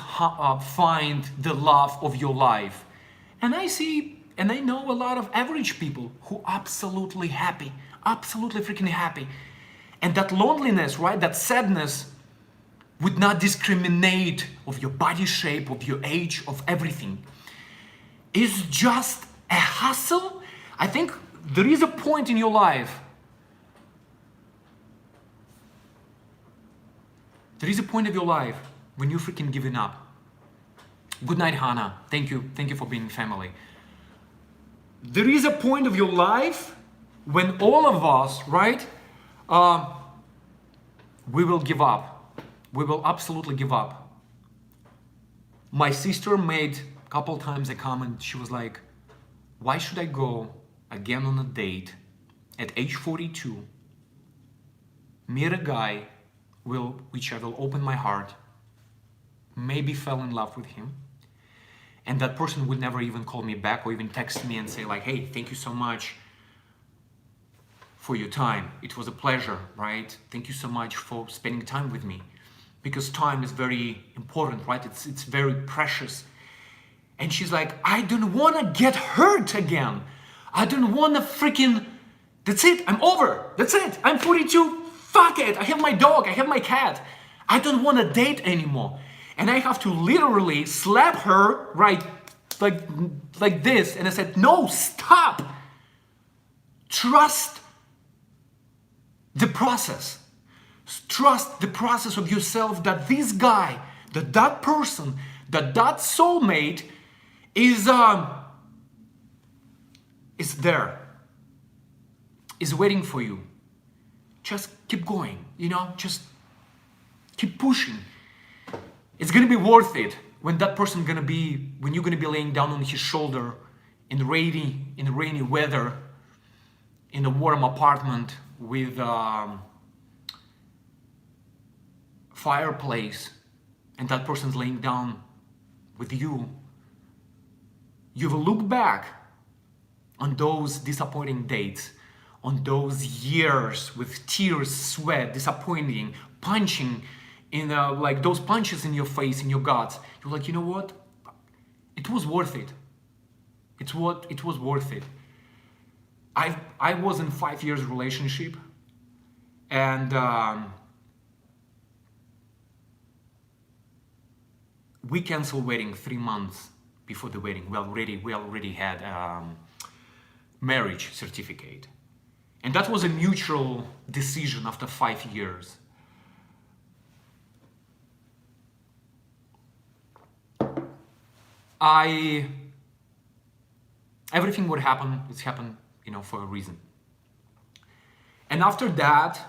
find the love of your life. And I see, and I know a lot of average people who are absolutely happy, absolutely freaking happy. And that loneliness, right, that sadness would not discriminate of your body shape, of your age, of everything. It's just a hustle. I think there is a point in your life. There is a point of your life when you're freaking giving up. Good night, Hannah. Thank you. Thank you for being family. There is a point of your life when all of us, right, we will give up. We will absolutely give up. My sister made a couple times a comment. She was like, why should I go again on a date at age 42, meet a guy which I will open my heart, maybe fell in love with him, and that person would never even call me back or even text me and say like, hey, thank you so much for your time. It was a pleasure, right? Thank you so much for spending time with me. because time is very important, right? It's very precious. And she's like, I don't want to get hurt again. I don't want to freaking, that's it, I'm over. That's it, I'm 42, fuck it. I have my dog, I have my cat. I don't want to date anymore. And I have to literally slap her, right, like this. And I said, no, stop. Trust the process. Trust the process of yourself, that this guy, that person, that soulmate is there, is waiting for you. Just keep going, just keep pushing. It's gonna be worth it when when you're gonna be laying down on his shoulder in rainy weather, in a warm apartment with fireplace, and that person's laying down with you. You will look back on those disappointing dates, on those years with tears, sweat, disappointing, punching in like those punches in your face, in your guts. You're like, you know what? It was worth it. It was worth it. I was in 5 years relationship, and we canceled wedding 3 months before the wedding. We already had marriage certificate, and that was a mutual decision after 5 years. Everything would happen, it's happened, for a reason. And after that,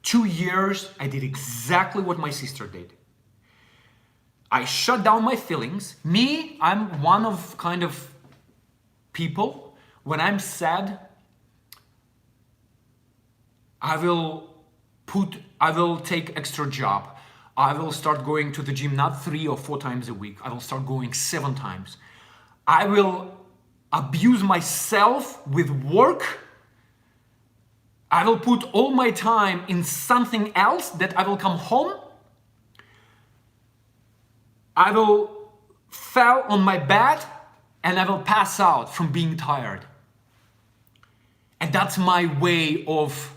2 years, I did exactly what my sister did. I shut down my feelings. I'm one of kind of people, when I'm sad, I will take extra job. I will start going to the gym not 3 or 4 times a week. I will start going 7 times. I will abuse myself with work. I will put all my time in something else that I will come home. I will fall on my bed and I will pass out from being tired. And that's my way of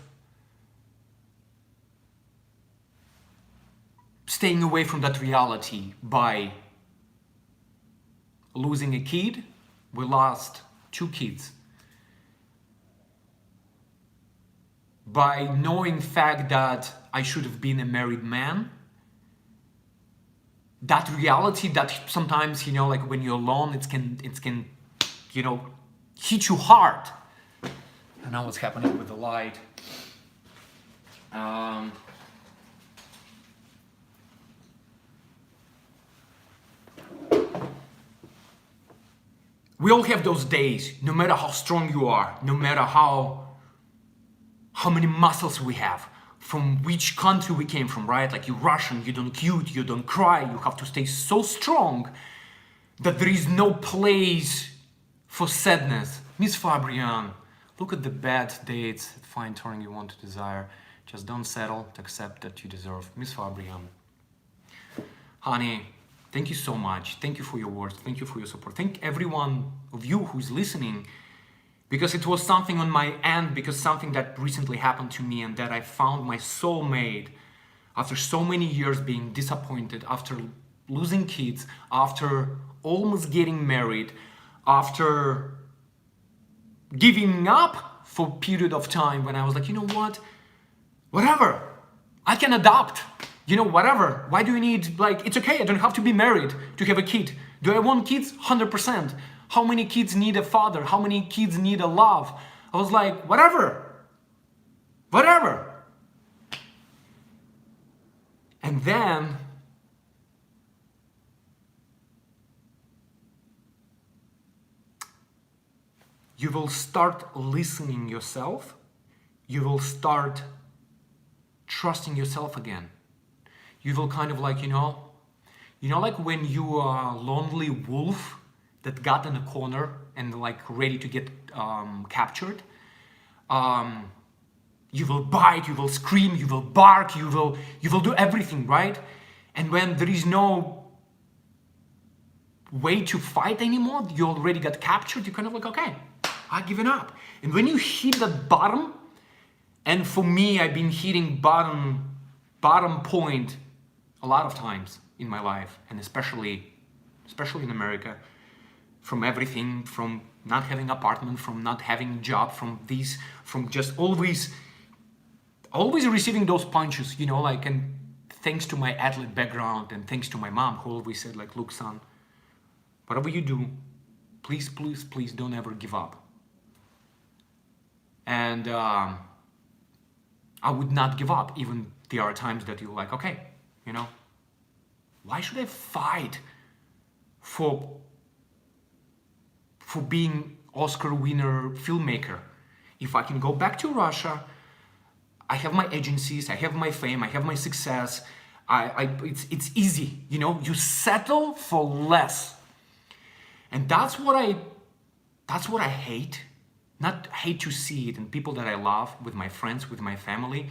staying away from that reality. By losing a kid, we lost 2 kids. By knowing fact that I should have been a married man, that reality that sometimes, like when you're alone, it can hit you hard. I know what's happening with the light. We all have those days, no matter how strong you are, no matter how many muscles we have, from which country we came from, right? Like you're Russian, you don't cute, you don't cry, you have to stay so strong that there is no place for sadness. Miss Fabian, look at the bad dates, fine turning you want to desire. Just don't settle to accept that you deserve. Miss Fabian. Honey, thank you so much. Thank you for your words. Thank you for your support. Thank everyone of you who's listening, because it was something on my end, because something that recently happened to me, and that I found my soulmate after so many years being disappointed, after losing kids, after almost getting married, after giving up for a period of time when I was like, you know what? Whatever. I can adopt. Whatever. Why do you need, it's okay, I don't have to be married to have a kid. Do I want kids? 100%. How many kids need a father? How many kids need a love? I was like, whatever. And then you will start listening yourself. You will start trusting yourself again. You will kind of like, like when you are a lonely wolf that got in a corner and like ready to get captured. You will bite, you will scream, you will bark, you will do everything, right? And when there is no way to fight anymore, you already got captured, you're kind of like, okay, I've given up. And when you hit that bottom, and for me, I've been hitting bottom point a lot of times in my life, and especially in America, from everything, from not having apartment, from not having job, from just always receiving those punches, you know, like, and thanks to my athlete background and thanks to my mom who always said like, look son, whatever you do, please, please, please don't ever give up. And I would not give up, even there are times that you're like, okay, you know, why should I fight for being Oscar winner filmmaker? If I can go back to Russia, I have my agencies, I have my fame, I have my success. It's easy, you know. You settle for less, and that's what I hate. Not hate to see it in people that I love, with my friends, with my family.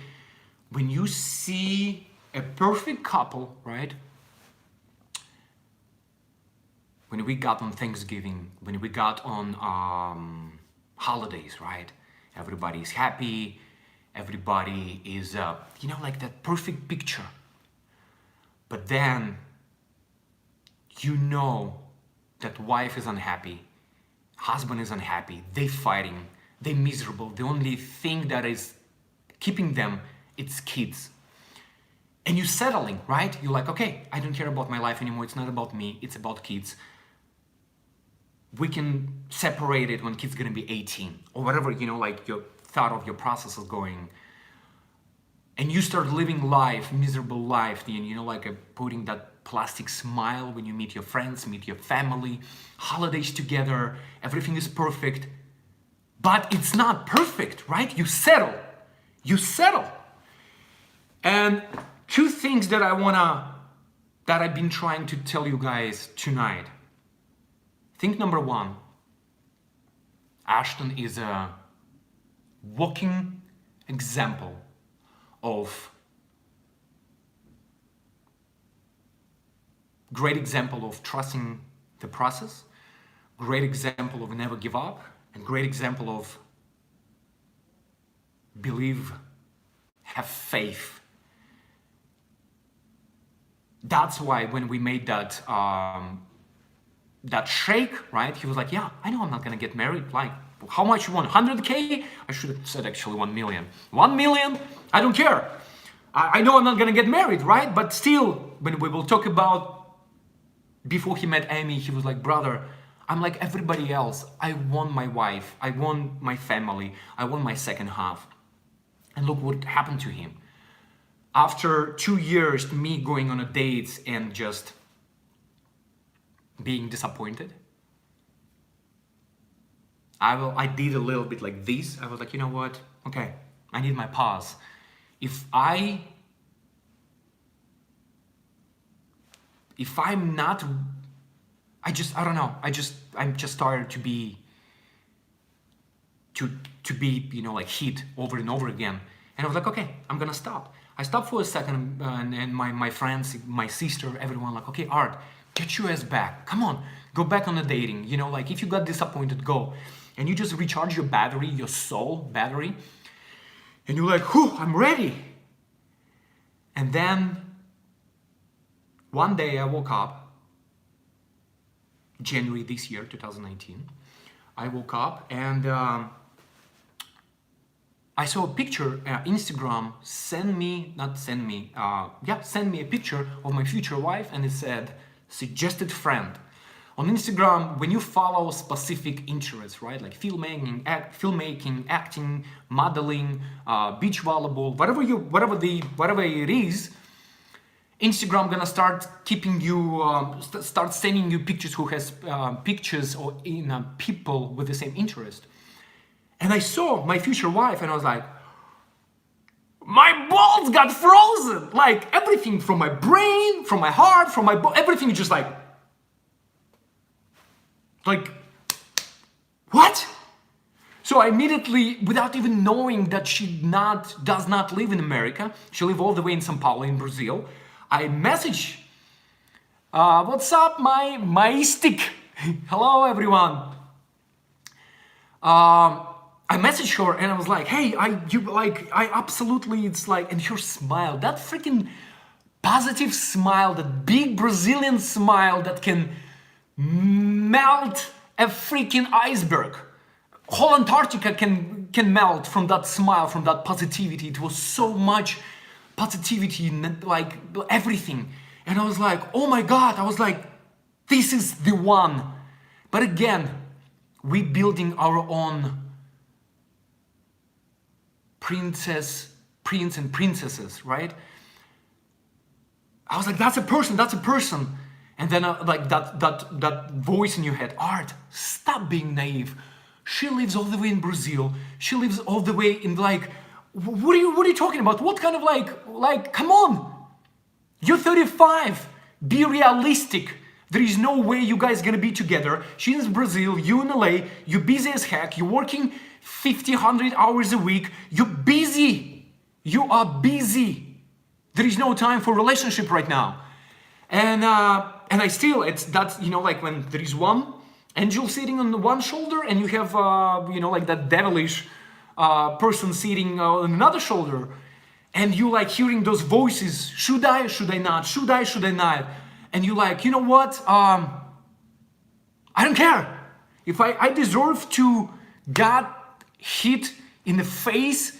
When you see a perfect couple, right? When we got on Thanksgiving, when we got on holidays, right? Everybody is happy. Everybody is, you know, like that perfect picture. But then, you know that wife is unhappy, husband is unhappy, they fighting, they miserable. The only thing that is keeping them, it's kids. And you settling, right? You're like, okay, I don't care about my life anymore. It's not about me, it's about kids. We can separate it when kids gonna be 18 or whatever, you know, like your thought of your process is going. And you start living life, miserable life, and you know, like putting that plastic smile when you meet your friends, meet your family, holidays together, everything is perfect. But it's not perfect, right? You settle. And two things that I've been trying to tell you guys tonight. Think number one, Ashton is a walking example of great example of trusting the process, great example of never give up, and great example of believe, have faith. That's why when we made that shake, right? He was like, yeah, I know I'm not gonna get married. Like, how much you want? 100K? I should have said actually 1 million. 1 million? I don't care. I know I'm not gonna get married, right? But still, when we will talk about, before he met Amy, he was like, brother, I'm like everybody else. I want my wife. I want my family. I want my second half. And look what happened to him. After 2 years, me going on a dates and just being disappointed, I did a little bit like this. I was like, you know what? Okay, I need my pause. I'm not, I don't know. I'm just tired to be, you know, like hit over and over again. And I was like, okay, I'm gonna stop. I stopped for a second, and my friends, my sister, everyone like, okay, Art, get your ass back. Come on, go back on the dating. You know, like if you got disappointed, go. And you just recharge your battery, your soul battery. And you're like, whew, I'm ready. And then one day I woke up, January this year, 2019. I woke up and I saw a picture, Instagram send me a picture of my future wife, and it said, suggested friend. On Instagram, when you follow specific interests, right, like filmmaking, acting, modeling, beach volleyball, whatever it is, Instagram gonna start keeping you, start sending you pictures who has pictures or in people with the same interest. And I saw my future wife, and I was like, my balls got frozen. Like everything from my brain, from my heart, from my everything just like, what? So I immediately, without even knowing that she does not live in America, she lives all the way in São Paulo in Brazil, I message, what's up, my stick? Hello, everyone. I messaged her and I was like, hey, I absolutely, it's like, and her smile, that freaking positive smile, that big Brazilian smile that can melt a freaking iceberg. Whole Antarctica can melt from that smile, from that positivity. It was so much positivity, like everything. And I was like, oh my God, I was like, this is the one. But again, we building our own prince and princesses, right? I was like, that's a person. And then like that voice in your head, Art, stop being naive. She lives all the way in Brazil. She lives all the way in like, what are you talking about? What kind of like, come on. You're 35. Be realistic. There is no way you guys gonna be together. She's in Brazil, you in LA, you're busy as heck, you're working 50, 100 hours a week. You're busy. You are busy. There is no time for relationship right now. And I still, that's, you know, like when there is one angel sitting on one shoulder and you have, you know, like that devilish person sitting on another shoulder, and you like hearing those voices, should I not, should I not? And you like, you know what, I don't care. If I deserve to got hit in the face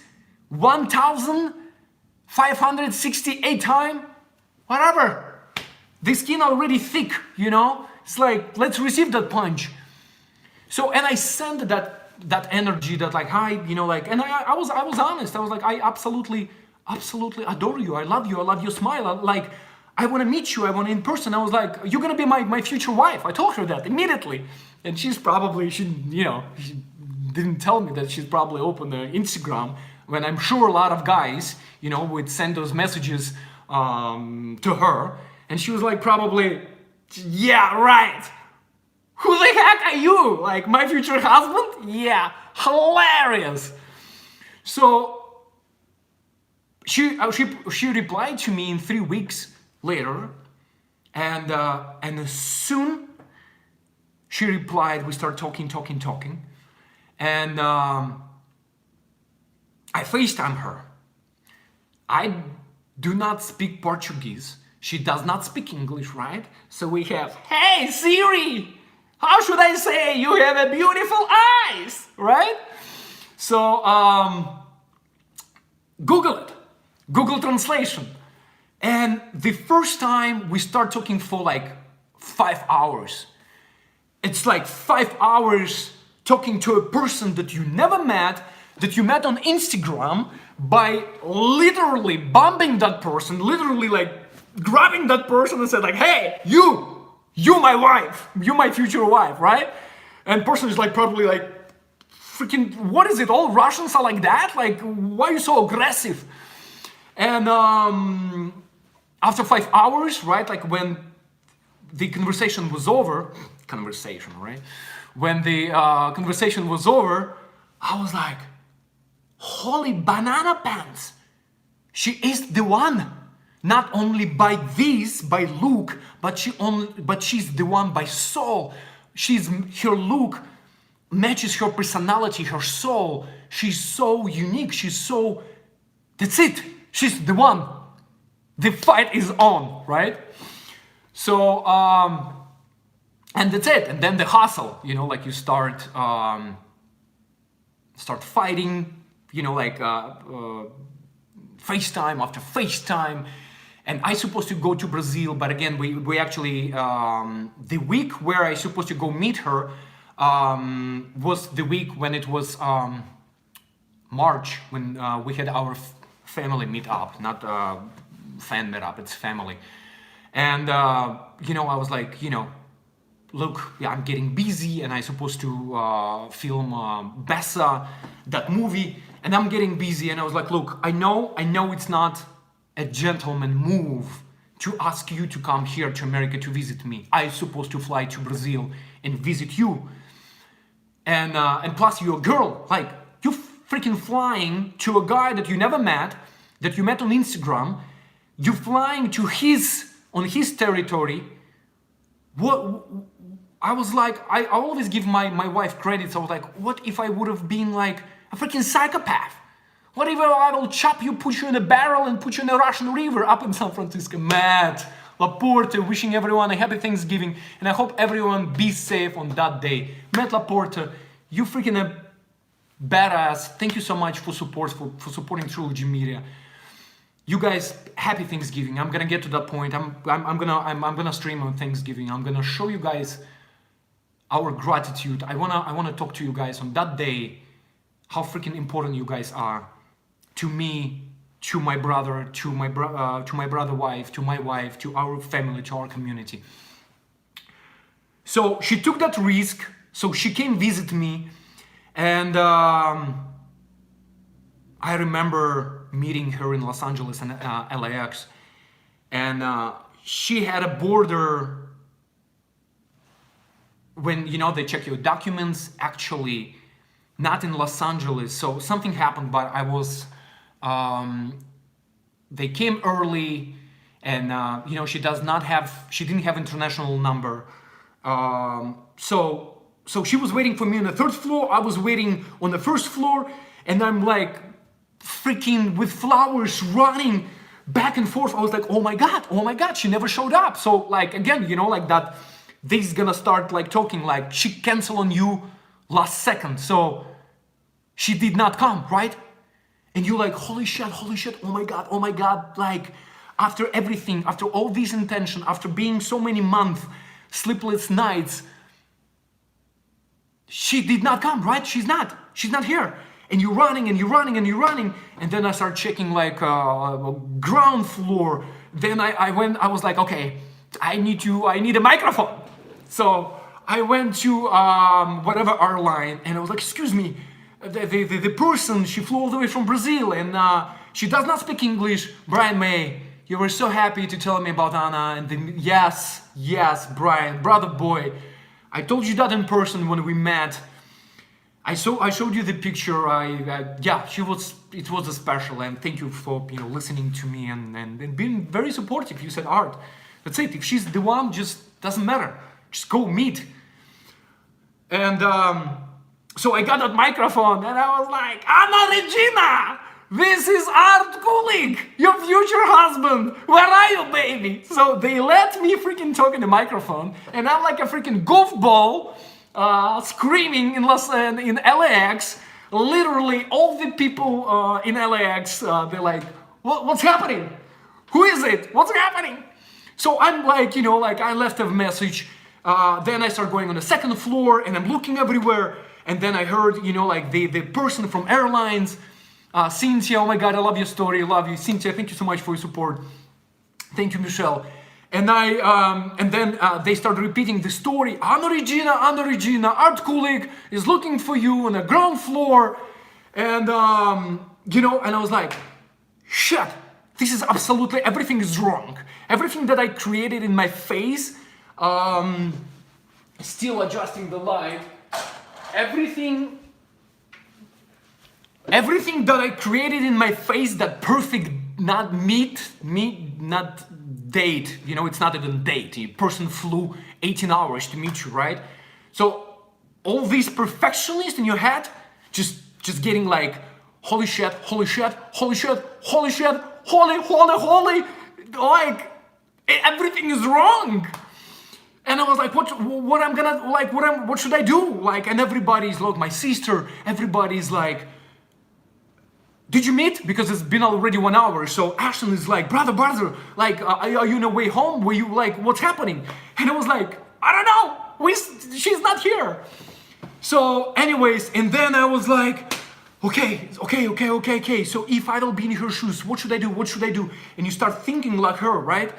1,568 times, whatever. The skin already thick, you know? It's like, let's receive that punch. So, and I sent that energy, that like, hi, you know, like, and I was honest. I was like, I absolutely adore you. I love you. I love your smile. I want to meet you. I want in person. I was like, you're going to be my future wife. I told her that immediately. And she didn't tell me that she's probably opened Instagram, when I'm sure a lot of guys, you know, would send those messages to her. And she was like, probably, yeah, right. Who the heck are you? Like, my future husband? Yeah, hilarious. So she replied to me in 3 weeks later, and as soon she replied, we started talking, and I FaceTime her. I do not speak Portuguese. She does not speak English, right? So we have, hey Siri, how should I say, you have a beautiful eyes, right? So Google it, Google Translation. And the first time we start talking for like 5 hours. It's like 5 hours talking to a person that you never met, that you met on Instagram, by literally bumping that person, literally like grabbing that person and said like, hey, you my wife, you my future wife, right? And person is like probably like, freaking, what is it, all Russians are like that? Like, why are you so aggressive? And after 5 hours, right, like when the conversation was over, when the conversation was over, I was like, holy banana pants, she is the one. Not only by look, but she's the one by soul. Her look matches her personality, her soul. She's so unique. That's it. She's the one. The fight is on, right? So, and that's it. And then the hustle, you know, like you start fighting, you know, like FaceTime after FaceTime. And I supposed to go to Brazil, but again, we actually, the week where I supposed to go meet her was the week when it was March, when we had our family meet up, not fan meet up, it's family. And, you know, I was like, you know, look, yeah, I'm getting busy and I'm supposed to film Bessa, that movie, and I'm getting busy. And I was like, look, I know it's not a gentleman move to ask you to come here to America to visit me. I'm supposed to fly to Brazil and visit you. and plus you're a girl, like you freaking flying to a guy that you never met, that you met on Instagram, you flying to on his territory. What I was like, I always give my wife credit. So I was like, what if I would have been like a freaking psychopath? What if I will chop you, put you in a barrel and put you in the Russian River up in San Francisco? Matt Laporte, wishing everyone a happy Thanksgiving, and I hope everyone be safe on that day. Matt Laporte, you freaking a badass. Thank you so much for for supporting Trilogy Media. You guys, happy Thanksgiving. I'm gonna get to that point. I'm gonna stream on Thanksgiving. I'm gonna show you guys our gratitude. I wanna talk to you guys on that day, how freaking important you guys are to me, to my brother, to my brother wife, to my wife, to our family, to our community. So she took that risk. So she came visit me, and I remember meeting her in Los Angeles and LAX, and she had a border. When they check your documents, actually not in Los Angeles. So something happened, but I was. They came early, and she didn't have international number. So she was waiting for me on the third floor. I was waiting on the first floor, and I'm like freaking with flowers running back and forth. I was like, oh my god, she never showed up. So like again, like that, this is gonna start like talking like she canceled on you last second. So she did not come, right? And you're like, holy shit, oh my god, like after everything, after all this intention, after being so many months, sleepless nights, she did not come, right? She's not here. And you're running, and then I start checking like ground floor. Then I was like, okay, I need a microphone. So I went to whatever airline, and I was like, excuse me, the person, she flew all the way from Brazil, and she does not speak English. Brian May, you were so happy to tell me about Anna, and then yes, Brian, brother boy, I told you that in person when we met. I showed you the picture. It was a special, and thank you for listening to me and being very supportive. You said, Art, that's it. If she's the one, just doesn't matter. Just go meet. And so I got that microphone, and I was like, Anna Regina, this is Art Kulik, your future husband. Where are you, baby? So they let me freaking talk in the microphone, and I'm like a freaking golf ball screaming in LAX. Literally, all the people in LAX, they're like, what's happening? Who is it? What's happening? So I'm like, I left a message. Then I start going on the second floor, and I'm looking everywhere. And then I heard, the person from airlines, Cynthia, oh my God, I love your story, I love you. Cynthia, thank you so much for your support. Thank you, Michelle. And then they started repeating the story. Anna Regina, Art Kulik is looking for you on the ground floor. And, and I was like, shit, this is absolutely, everything is wrong. Everything that I created in my face, still adjusting the light. Everything that I created in my face, that perfect, not date, it's not even date. A person flew 18 hours to meet you, right? So all these perfectionists in your head, just getting like, holy shit, like everything is wrong. And I was like, what should I do? Like, and everybody's like, my sister, everybody's like, did you meet? Because it's been already 1 hour. So Ashton is like, brother, like, are you on the way home? Were you like, what's happening? And I was like, I don't know. She's not here. So anyways, and then I was like, okay. So if I don't be in her shoes, what should I do? And you start thinking like her, right?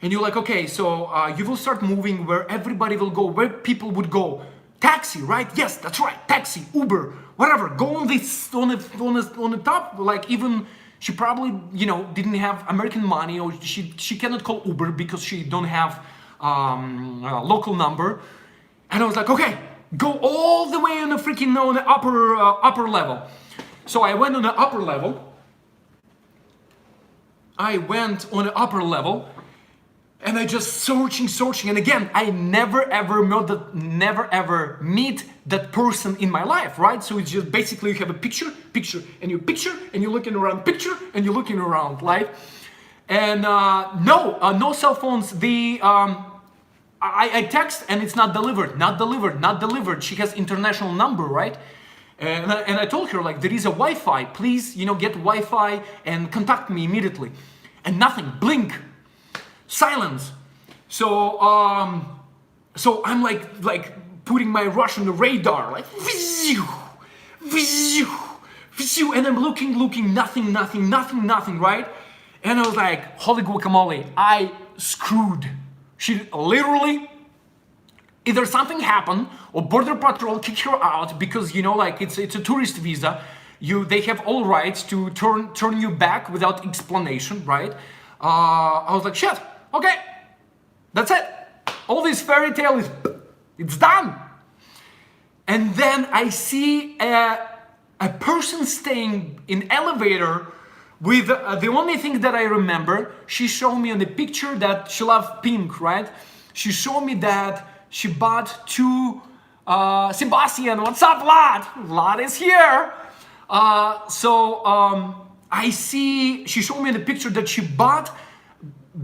And you're like, okay, so you will start moving where everybody will go, where people would go. Taxi, right? Yes, that's right. Taxi, Uber, whatever. Go on the top. Like even she probably didn't have American money, or she cannot call Uber because she don't have a local number. And I was like, okay, go all the way on the freaking on the upper level. So I went on the upper level. And I just searching, and again, I never ever meet that person in my life, right? So it's just basically you have a picture, and you're looking around, picture, and you're looking around, right? And no cell phones. I text and it's not delivered. She has international number, right? And I told her, like, there is a Wi-Fi. Please, get Wi-Fi and contact me immediately. And nothing. Blink. Silence. So I'm like putting my Rush on the radar, like, and I'm looking, nothing, right? And I was like, holy guacamole, I screwed. She literally, either something happened or Border Patrol kicked her out because, like, it's a tourist visa. They have all rights to turn you back without explanation, right? I was like, shit, okay, that's it. All this fairy tale it's done. And then I see a person staying in elevator with the only thing that I remember, she showed me on the picture that she loves pink, right? She showed me that she bought two, Sebastian, what's up, Lad? Lad is here. I see, she showed me the picture that she bought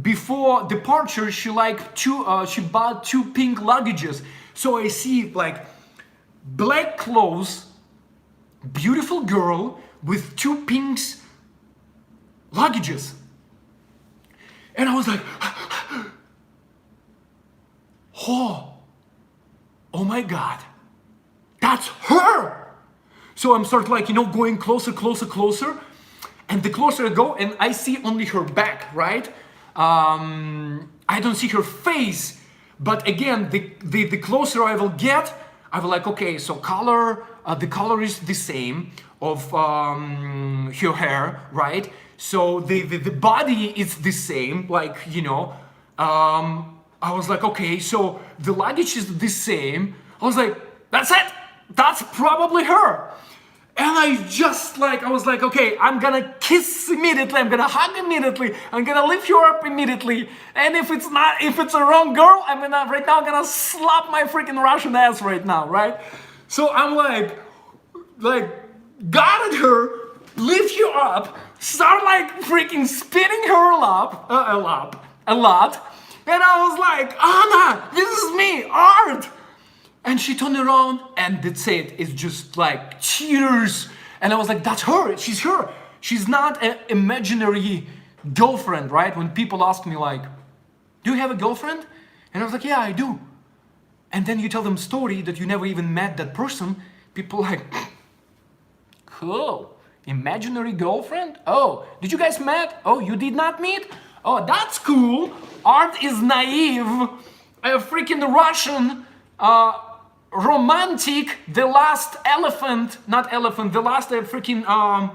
before departure. She bought two pink luggages. So I see like black clothes, beautiful girl with two pinks luggages. And I was like, oh my God, that's her. So I'm sort of like, going closer. And the closer I go, and I see only her back, right? I don't see her face. But again, the closer I will get, I will like, okay, so the color is the same of her hair, right? So the body is the same, like, I was like, okay, so the luggage is the same. I was like, that's it. That's probably her. And I was like, okay, I'm gonna kiss immediately, I'm gonna hug immediately, I'm gonna lift her up immediately. And if it's a wrong girl, I'm gonna slap my freaking Russian ass right now, right? So I'm like got at her, lift you up, start like freaking spinning her a lot. And I was like, Anna, this is me, Art. And she turned around and that's it. It's just like tears. And I was like, that's her. She's her. She's not an imaginary girlfriend, right? When people ask me like, do you have a girlfriend? And I was like, yeah, I do. And then you tell them a story that you never even met that person. People like, cool. Imaginary girlfriend? Oh, did you guys meet? Oh, you did not meet? Oh, that's cool. Art is naive. A freaking Russian romantic, the last freaking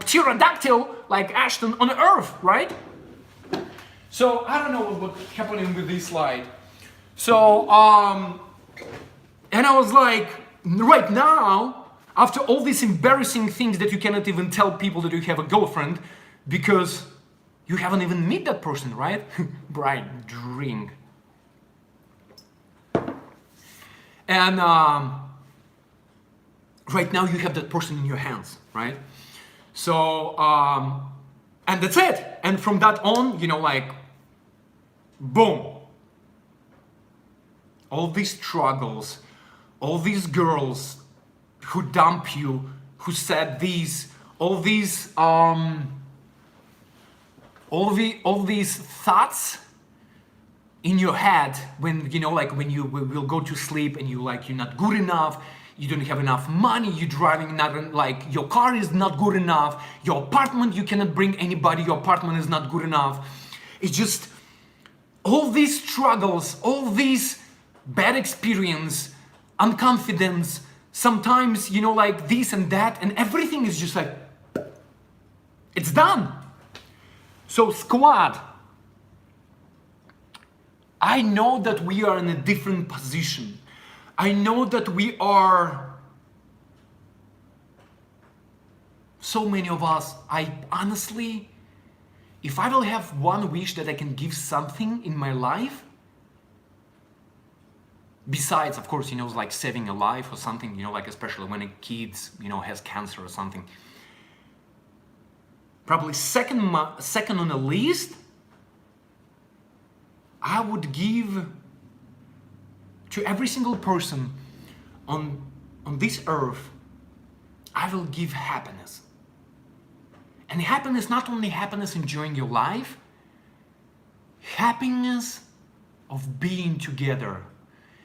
pterodactyl like Ashton on Earth, right? So I don't know what's happening with this slide. So and I was like, right now, after all these embarrassing things that you cannot even tell people that you have a girlfriend because you haven't even met that person, right? Brian, drink. And right now you have that person in your hands, right? So, and that's it. And from that on, like, boom. All these struggles, all these girls who dump you, who said these, all these thoughts in your head when when you will go to sleep and you're not good enough, you don't have enough money, you're driving your car is not good enough, your apartment, you cannot bring anybody, your apartment is not good enough. It's just all these struggles, all these bad experience, unconfidence, sometimes this and that, and everything is just like, it's done. So squad, I know that we are in a different position. I know that we are, so many of us, I honestly, if I will have one wish that I can give something in my life, besides, of course, like saving a life or something, like especially when a kid, has cancer or something. Probably second on the list, I would give to every single person on this earth, I will give happiness. And happiness, not only happiness enjoying your life, happiness of being together,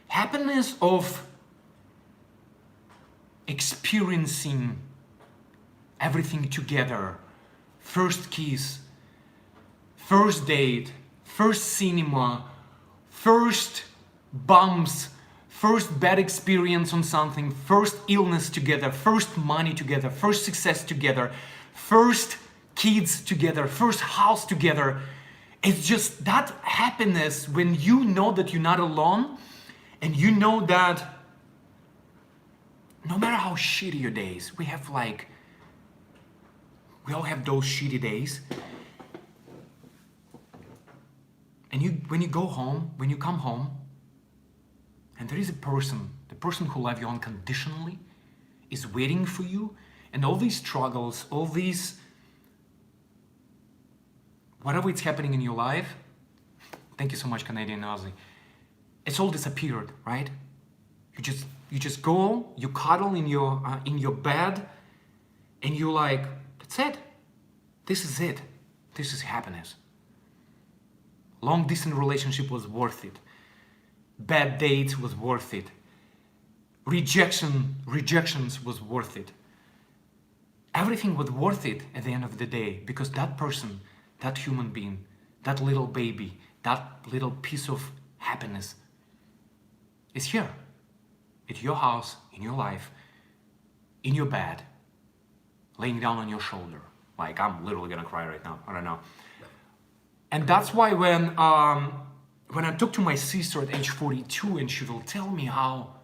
happiness of experiencing everything together. First kiss, first date, first cinema, first bumps, first bad experience on something, first illness together, first money together, first success together, first kids together, first house together. It's just that happiness when you know that you're not alone, and you know that no matter how shitty your days, we all have those shitty days. And when you go home, when you come home, and there is a person, the person who loves you unconditionally, is waiting for you, and all these struggles, all these, whatever it's happening in your life, thank you so much, Canadian Aussie, it's all disappeared, right? You just go, you cuddle in your bed, and you're like, that's it. This is it. This is happiness. Long distance relationship was worth it. Bad dates was worth it. Rejections was worth it. Everything was worth it at the end of the day, because that person, that human being, that little baby, that little piece of happiness is here. At your house, in your life, in your bed, laying down on your shoulder. Like, I'm literally gonna cry right now. I don't know. And that's why when I talk to my sister at age 42, and she will tell me how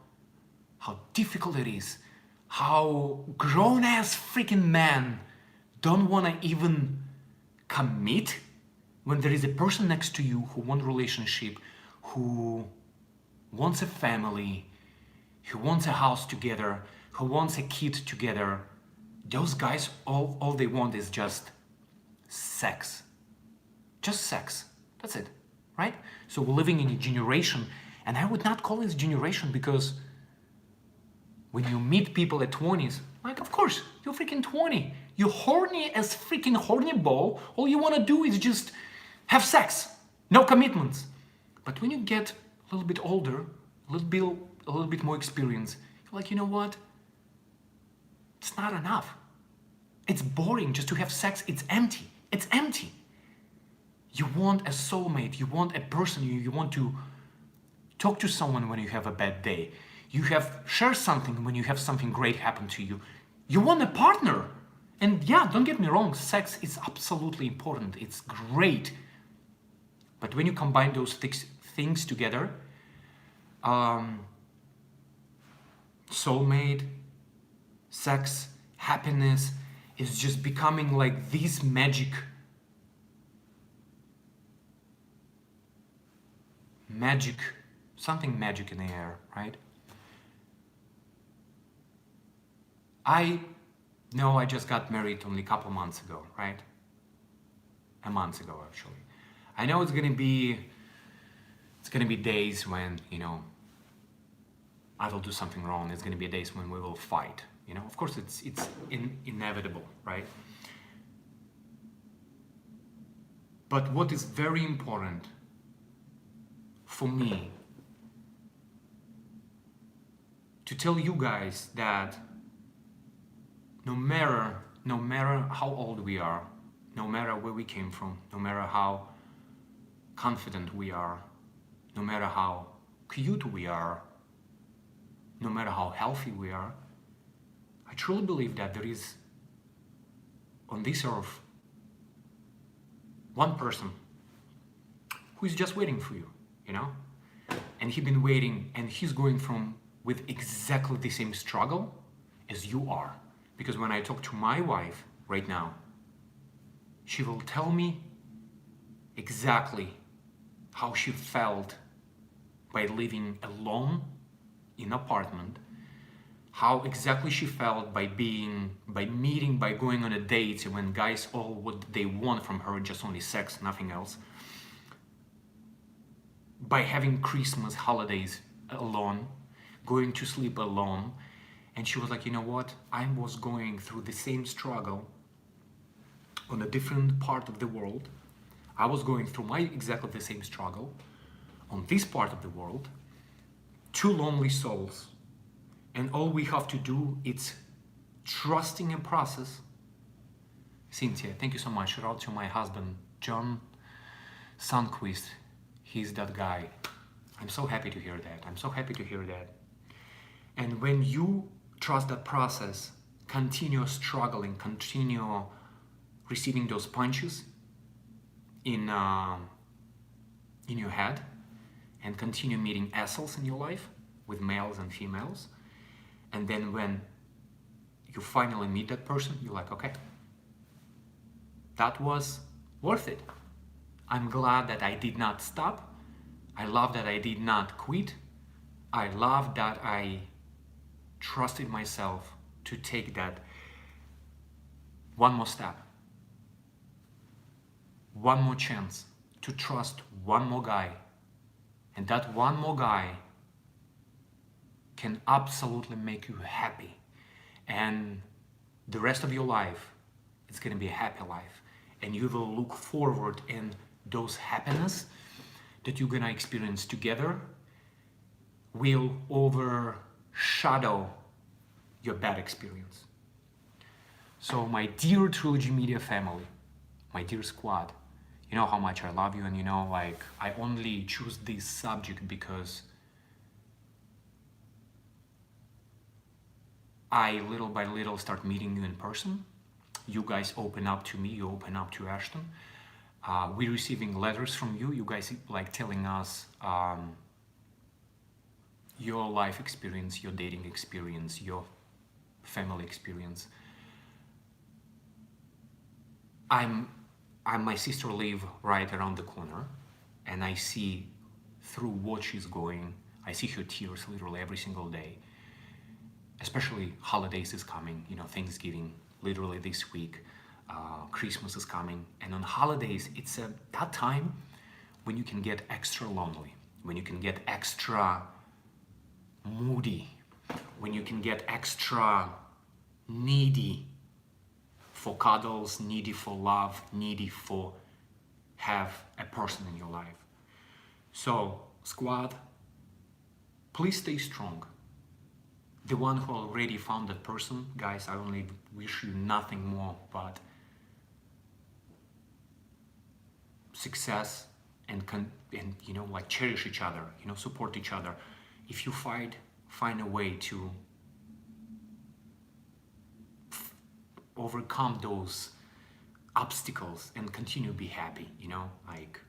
difficult it is, how grown-ass freaking men don't want to even commit when there is a person next to you who wants a relationship, who wants a family, who wants a house together, who wants a kid together. Those guys, all they want is just sex. Just sex. That's it, right? So we're living in a generation, and I would not call it a generation, because when you meet people at 20s, like, of course, you're freaking 20. You're horny as freaking horny ball. All you want to do is just have sex. No commitments. But when you get a little bit older, a little bit more experience, you're like, you know what? It's not enough. It's boring just to have sex. It's empty. It's empty. You want a soulmate. You want a person. You want to talk to someone when you have a bad day. You share something when you have something great happen to you. You want a partner. And yeah, don't get me wrong, sex is absolutely important. It's great. But when you combine those things together, soulmate, sex, happiness, is just becoming like this magic something magic in the air, right? I know I just got married only a couple months ago, right? A month ago, actually. I know it's gonna be days when, I will do something wrong. It's gonna be days when we will fight. Of course, it's inevitable, right? But what is very important for me to tell you guys that no matter how old we are, no matter where we came from, no matter how confident we are, no matter how cute we are, no matter how healthy we are, I truly believe that there is on this earth one person who is just waiting for you, and he's been waiting, and he's going from with exactly the same struggle as you are. Because when I talk to my wife right now, she will tell me exactly how she felt by living alone in an apartment, how exactly she felt by meeting, by going on a date when guys all what they want from her, just only sex, nothing else, by having Christmas holidays alone, going to sleep alone. And she was like, you know what, I was going through the same struggle on a different part of the world. I was going through exactly the same struggle on this part of the world. Two lonely souls, and all we have to do is trusting a process. Cynthia, thank you so much. Shout out to my husband, John Sunquist. He's that guy. I'm so happy to hear that. I'm so happy to hear that. And when you trust that process, continue struggling, continue receiving those punches in your head, and continue meeting assholes in your life with males and females. And then when you finally meet that person, you're like, okay, that was worth it. I'm glad that I did not stop. I love that I did not quit. I love that I trusted myself to take that one more step, one more chance, to trust one more guy. And that one more guy can absolutely make you happy. And the rest of your life, it's gonna be a happy life. And you will look forward in those happiness that you're gonna experience together will overshadow your bad experience. So my dear Trilogy Media family, my dear squad, you know how much I love you, and you know, like, I only choose this subject because I little by little start meeting you in person. You guys open up to me, you open up to Ashton. We're receiving letters from you. You guys like telling us your life experience, your dating experience, your family experience. My sister live right around the corner, and I see through what she's going. I see her tears literally every single day. Especially holidays is coming, you know, Thanksgiving, literally this week. Christmas is coming, and on holidays, it's that time when you can get extra lonely, when you can get extra moody, when you can get extra needy for cuddles, needy for love, needy for have a person in your life. So, squad, please stay strong. The one who already found that person, guys, I only wish you nothing more but success and you know, like, cherish each other, you know, support each other. If you fight, find a way to overcome those obstacles and continue to be happy, you know, like.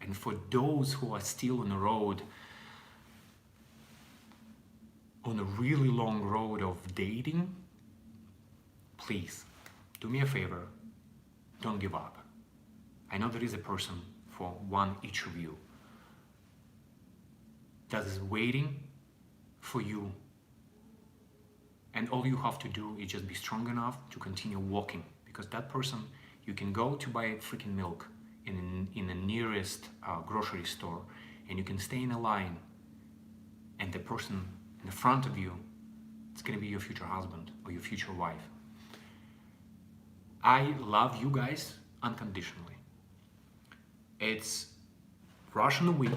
And for those who are still on the road, on a really long road of dating, please do me a favor, don't give up. I know there is a person for one each of you that is waiting for you, and all you have to do is just be strong enough to continue walking, because that person, you can go to buy freaking milk in the nearest grocery store, and you can stay in a line, and the person in the front of you, it's gonna be your future husband or your future wife. I love you guys unconditionally. It's Russian week.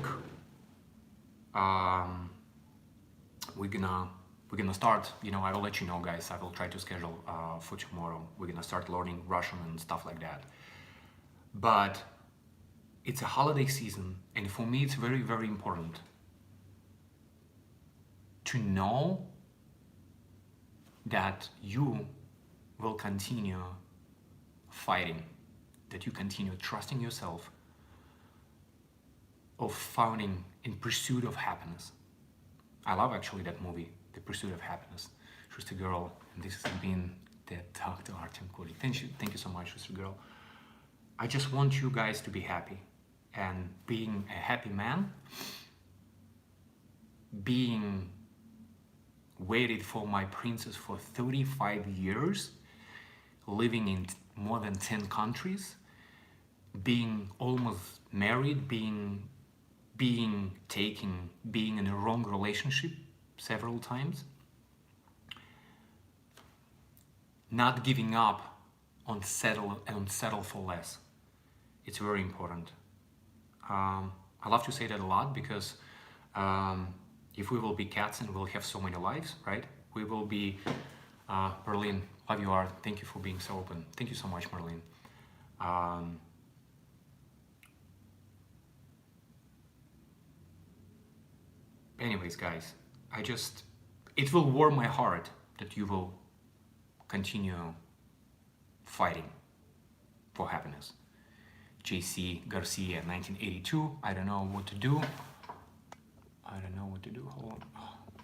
We're gonna start, you know, I will let you know, guys. I will try to schedule for tomorrow. We're gonna start learning Russian and stuff like that. But it's a holiday season, and for me it's very, very important to know that you will continue fighting, that you continue trusting yourself, of finding in pursuit of happiness. I love actually that movie, The Pursuit of Happiness. She's the girl, and this has been the Dr. Artem Kuri. Thank you so much, sister girl. I just want you guys to be happy. And being a happy man, being waited for my princess for 35 years, living in more than 10 countries, being almost married, being in a wrong relationship several times, not giving up on settle for less. It's very important. I love to say that a lot because if we will be cats and we'll have so many lives, right? We will be, Merlin, love you, Art. Thank you for being so open. Thank you so much, Merlin. Anyways, guys, it will warm my heart that you will continue fighting for happiness. JC Garcia, 1982. I don't know what to do. Hold on.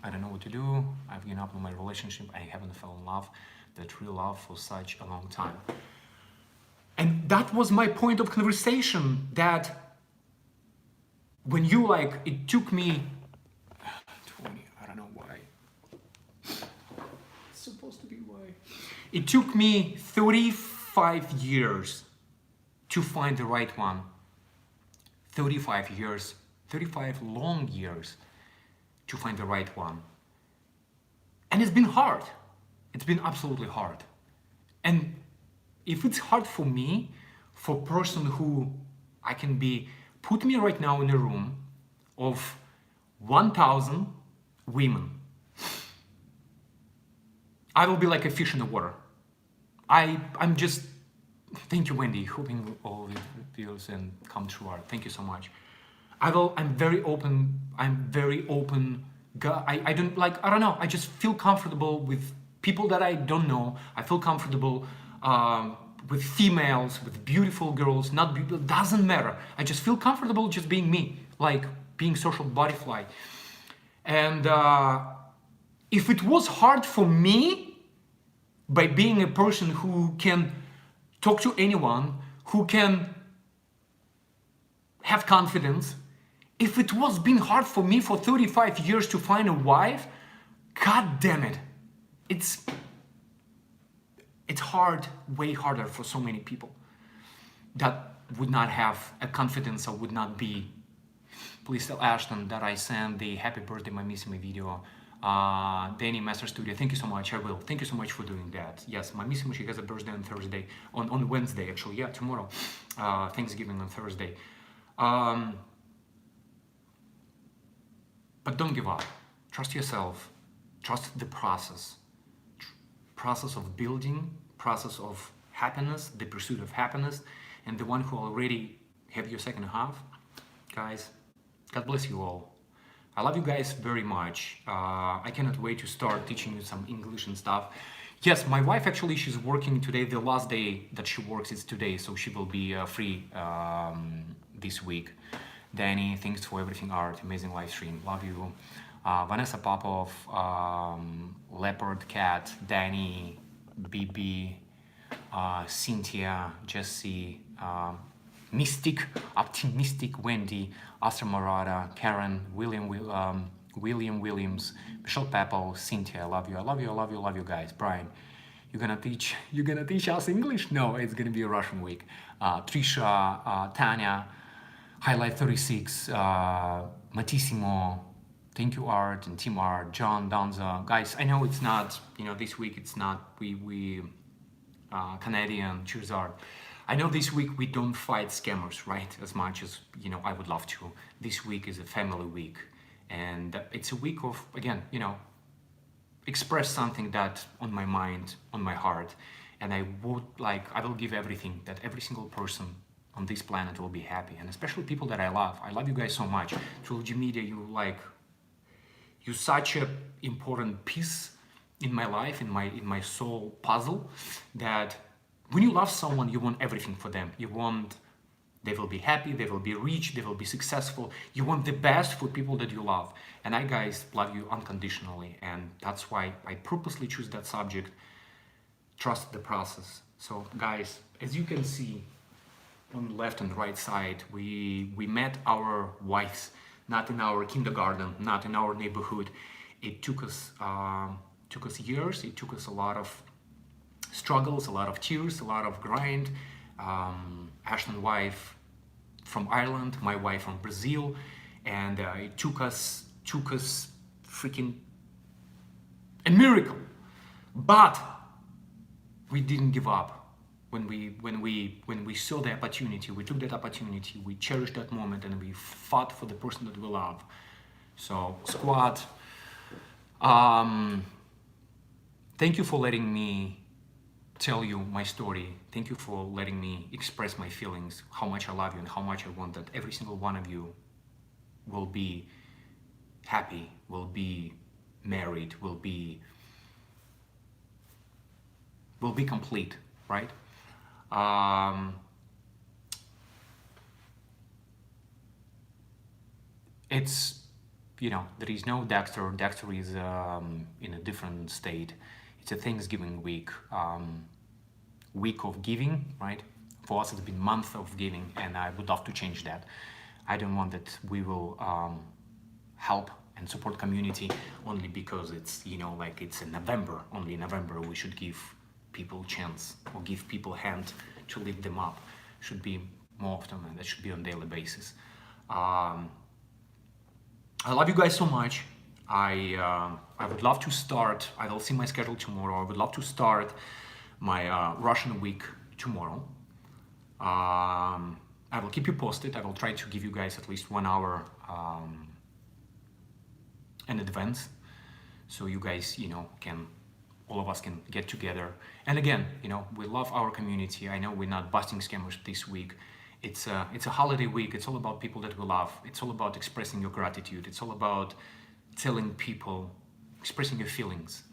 I don't know what to do. I've given up on my relationship. I haven't fell in love, that real love, for such a long time. And that was my point of conversation, that when you it took me 20, I don't know why. It's supposed to be why. It took me 35 years to find the right one. 35 years, 35 long years to find the right one. And it's been hard. It's been absolutely hard. And if it's hard for me, for a person who I can be, put me right now in a room of 1,000 women, I will be like a fish in the water. I'm just, thank you, Wendy, hoping all the videos and come true art. Thank you so much. I'm very open. I don't know. I just feel comfortable with people that I don't know. I feel comfortable with females, with beautiful girls, not beautiful, doesn't matter. I just feel comfortable just being me, like being social butterfly. And if it was hard for me, by being a person who can talk to anyone, who can have confidence, if it was been hard for me for 35 years to find a wife, god damn it, it's hard, way harder for so many people that would not have a confidence or would not be. Please tell Ashton that I sent the happy birthday my missing video. Danny Master Studio, thank you so much. I will. Thank you so much for doing that. Yes, my missing, she has a birthday on Thursday, on Wednesday actually. Yeah, tomorrow. Thanksgiving on Thursday. But don't give up. Trust yourself. Trust the process. Process of building, process of happiness, the pursuit of happiness, and the one who already have your second half. Guys, God bless you all. I love you guys very much. I cannot wait to start teaching you some English and stuff. Yes, my wife actually, she's working today. The last day that she works is today, so she will be free this week. Danny, thanks for everything, Art. Amazing live stream. Love you. Vanessa Popov, Leopard Cat, Danny, BB, Cynthia, Jesse, Mystic, Optimistic, Wendy, Astra Marada, Karen, William Williams, Michelle Papel, Cynthia, I love you, I love you, I love you, I love you guys. Brian, you're gonna teach us English? No, it's gonna be a Russian week. Trisha, Tanya, Highlight 36, Matissimo, thank you, Art and Team Art, John, Donza. Guys, I know it's not, this week it's not Canadian, cheers Art. I know this week we don't fight scammers, right? As much as, I would love to. This week is a family week. And it's a week of, again, express something that on my mind, on my heart. And I will give everything that every single person on this planet will be happy. And especially people that I love. I love you guys so much. Trilogy Media, you're such an important piece in my life, in my soul puzzle, that when you love someone, you want everything for them. You want They will be happy, they will be rich, they will be successful. You want the best for people that you love. And I, guys, love you unconditionally. And that's why I purposely choose that subject. Trust the process. So, guys, as you can see on the left and right side, we met our wives, not in our kindergarten, not in our neighborhood. It took us years. It took us a lot of struggles, a lot of tears, a lot of grind. Ashton's wife from Ireland, my wife from Brazil, and it took us freaking a miracle. But we didn't give up. When we saw the opportunity, we took that opportunity, we cherished that moment, and we fought for the person that we love. So, squad, thank you for letting me tell you my story. Thank you for letting me express my feelings, how much I love you and how much I want that every single one of you will be happy, will be married, will be complete, right? It's, there is no Dexter. Dexter is in a different state. It's a Thanksgiving week, week of giving, right? For us, it's been month of giving, and I would love to change that. I don't want that we will help and support community only because it's, like it's in November. Only in November we should give people chance or give people hand to lift them up. Should be more often, and that should be on daily basis. I love you guys so much. I would love to start, I will see my schedule tomorrow. I would love to start my Russian week tomorrow. I will keep you posted. I will try to give you guys at least 1 hour in advance, so you guys, all of us can get together. And again, we love our community. I know we're not busting scammers this week. It's a holiday week. It's all about people that we love. It's all about expressing your gratitude. It's all about telling people, expressing your feelings.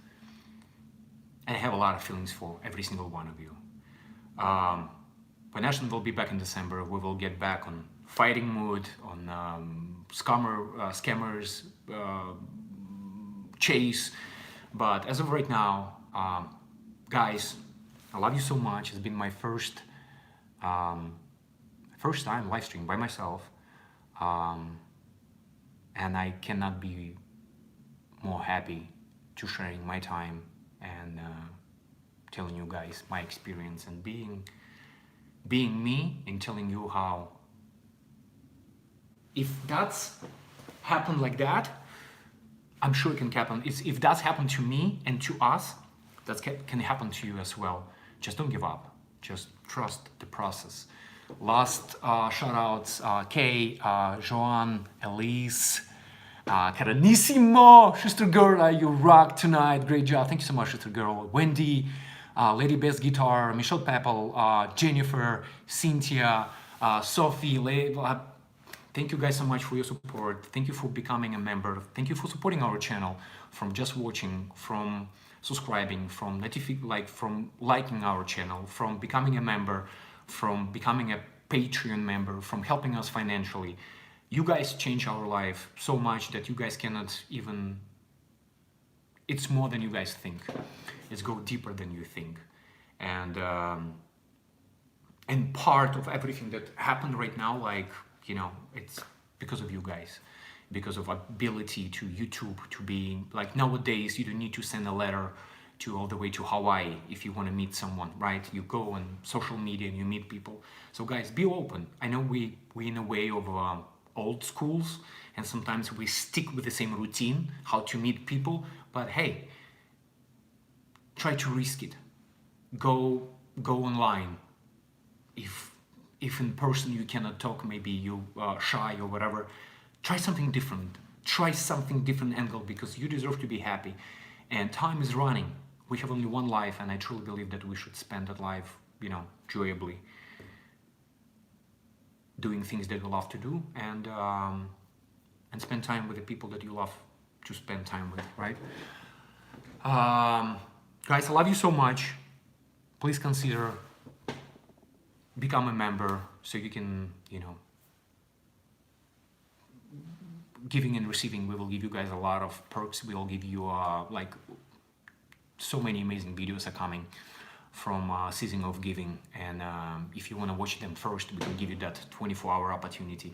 And I have a lot of feelings for every single one of you. When Ashton will be back in December, we will get back on fighting mood, on scammers, chase. But as of right now, guys, I love you so much. It's been my first time live stream by myself, and I cannot be more happy to sharing my time and telling you guys my experience and being me and telling you how, if that's happened like that, I'm sure it can happen. If that's happened to me and to us, that can happen to you as well. Just don't give up. Just trust the process. Last shout-outs, Kay, Joanne, Elise, Caranissimo, Sister Girl, you rock tonight. Great job. Thank you so much, Sister Girl. Wendy, Lady Bass Guitar, Michelle Peppel, Jennifer, Cynthia, Sophie, thank you guys so much for your support. Thank you for becoming a member. Thank you for supporting our channel, from just watching, from subscribing, from from liking our channel, from becoming a member, from becoming a Patreon member, from helping us financially. You guys change our life so much that you guys cannot even, it's more than you guys think. It's go deeper than you think. And part of everything that happened right now, it's because of you guys, because of ability to YouTube, to be nowadays, you don't need to send a letter all the way to Hawaii if you want to meet someone, right? You go on social media and you meet people. So guys, be open. I know we in a way of old schools, and sometimes we stick with the same routine, how to meet people, but hey, try to risk it. Go online. If in person you cannot talk, maybe you shy or whatever, try something different. Try something different angle, because you deserve to be happy. And time is running. We have only one life, and I truly believe that we should spend that life, enjoyably, doing things that we love to do, and spend time with the people that you love to spend time with, right? Guys, I love you so much. Please consider become a member so you can, you know, giving and receiving. We will give you guys a lot of perks. We will give you like so many amazing videos are coming from Season of Giving, and if you want to watch them first, we can give you that 24-hour opportunity.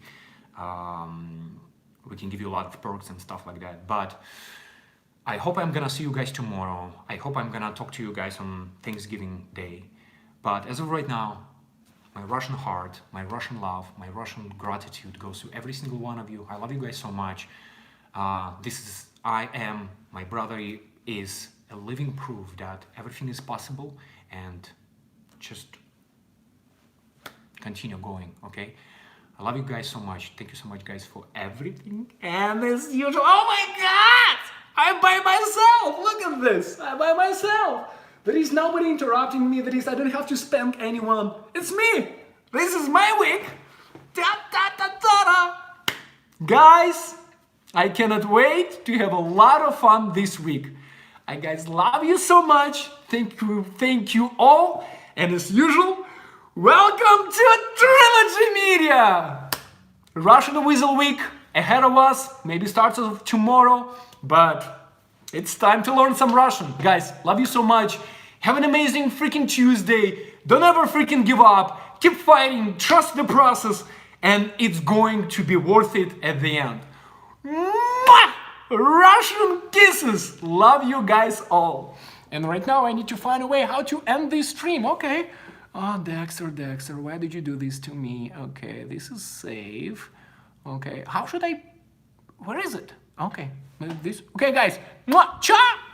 We can give you a lot of perks and stuff like that. But I hope I'm gonna see you guys tomorrow. I hope I'm gonna talk to you guys on Thanksgiving Day. But as of right now, my Russian heart, my Russian love, my Russian gratitude goes to every single one of you. I love you guys so much. My brother is a living proof that everything is possible, and just continue going, okay? I love you guys so much. Thank you so much, guys, for everything. And as usual, oh my God! I'm by myself! Look at this! I'm by myself! There is nobody interrupting me. I don't have to spank anyone. It's me! This is my week! Da-da-da-da-da! Guys, I cannot wait to have a lot of fun this week. I guys love you so much. Thank you all. And as usual, welcome to Trilogy Media! Russian Weasel week ahead of us. Maybe starts tomorrow, but it's time to learn some Russian. Guys, love you so much. Have an amazing freaking Tuesday. Don't ever freaking give up. Keep fighting. Trust the process. And it's going to be worth it at the end. Mwah! Russian kisses. Love you guys all. And right now I need to find a way how to end this stream. Okay. Oh, Dexter, why did you do this to me? Okay, this is safe. Okay, how should I... Where is it? Okay, this... Okay, guys. Mwah! Ciao!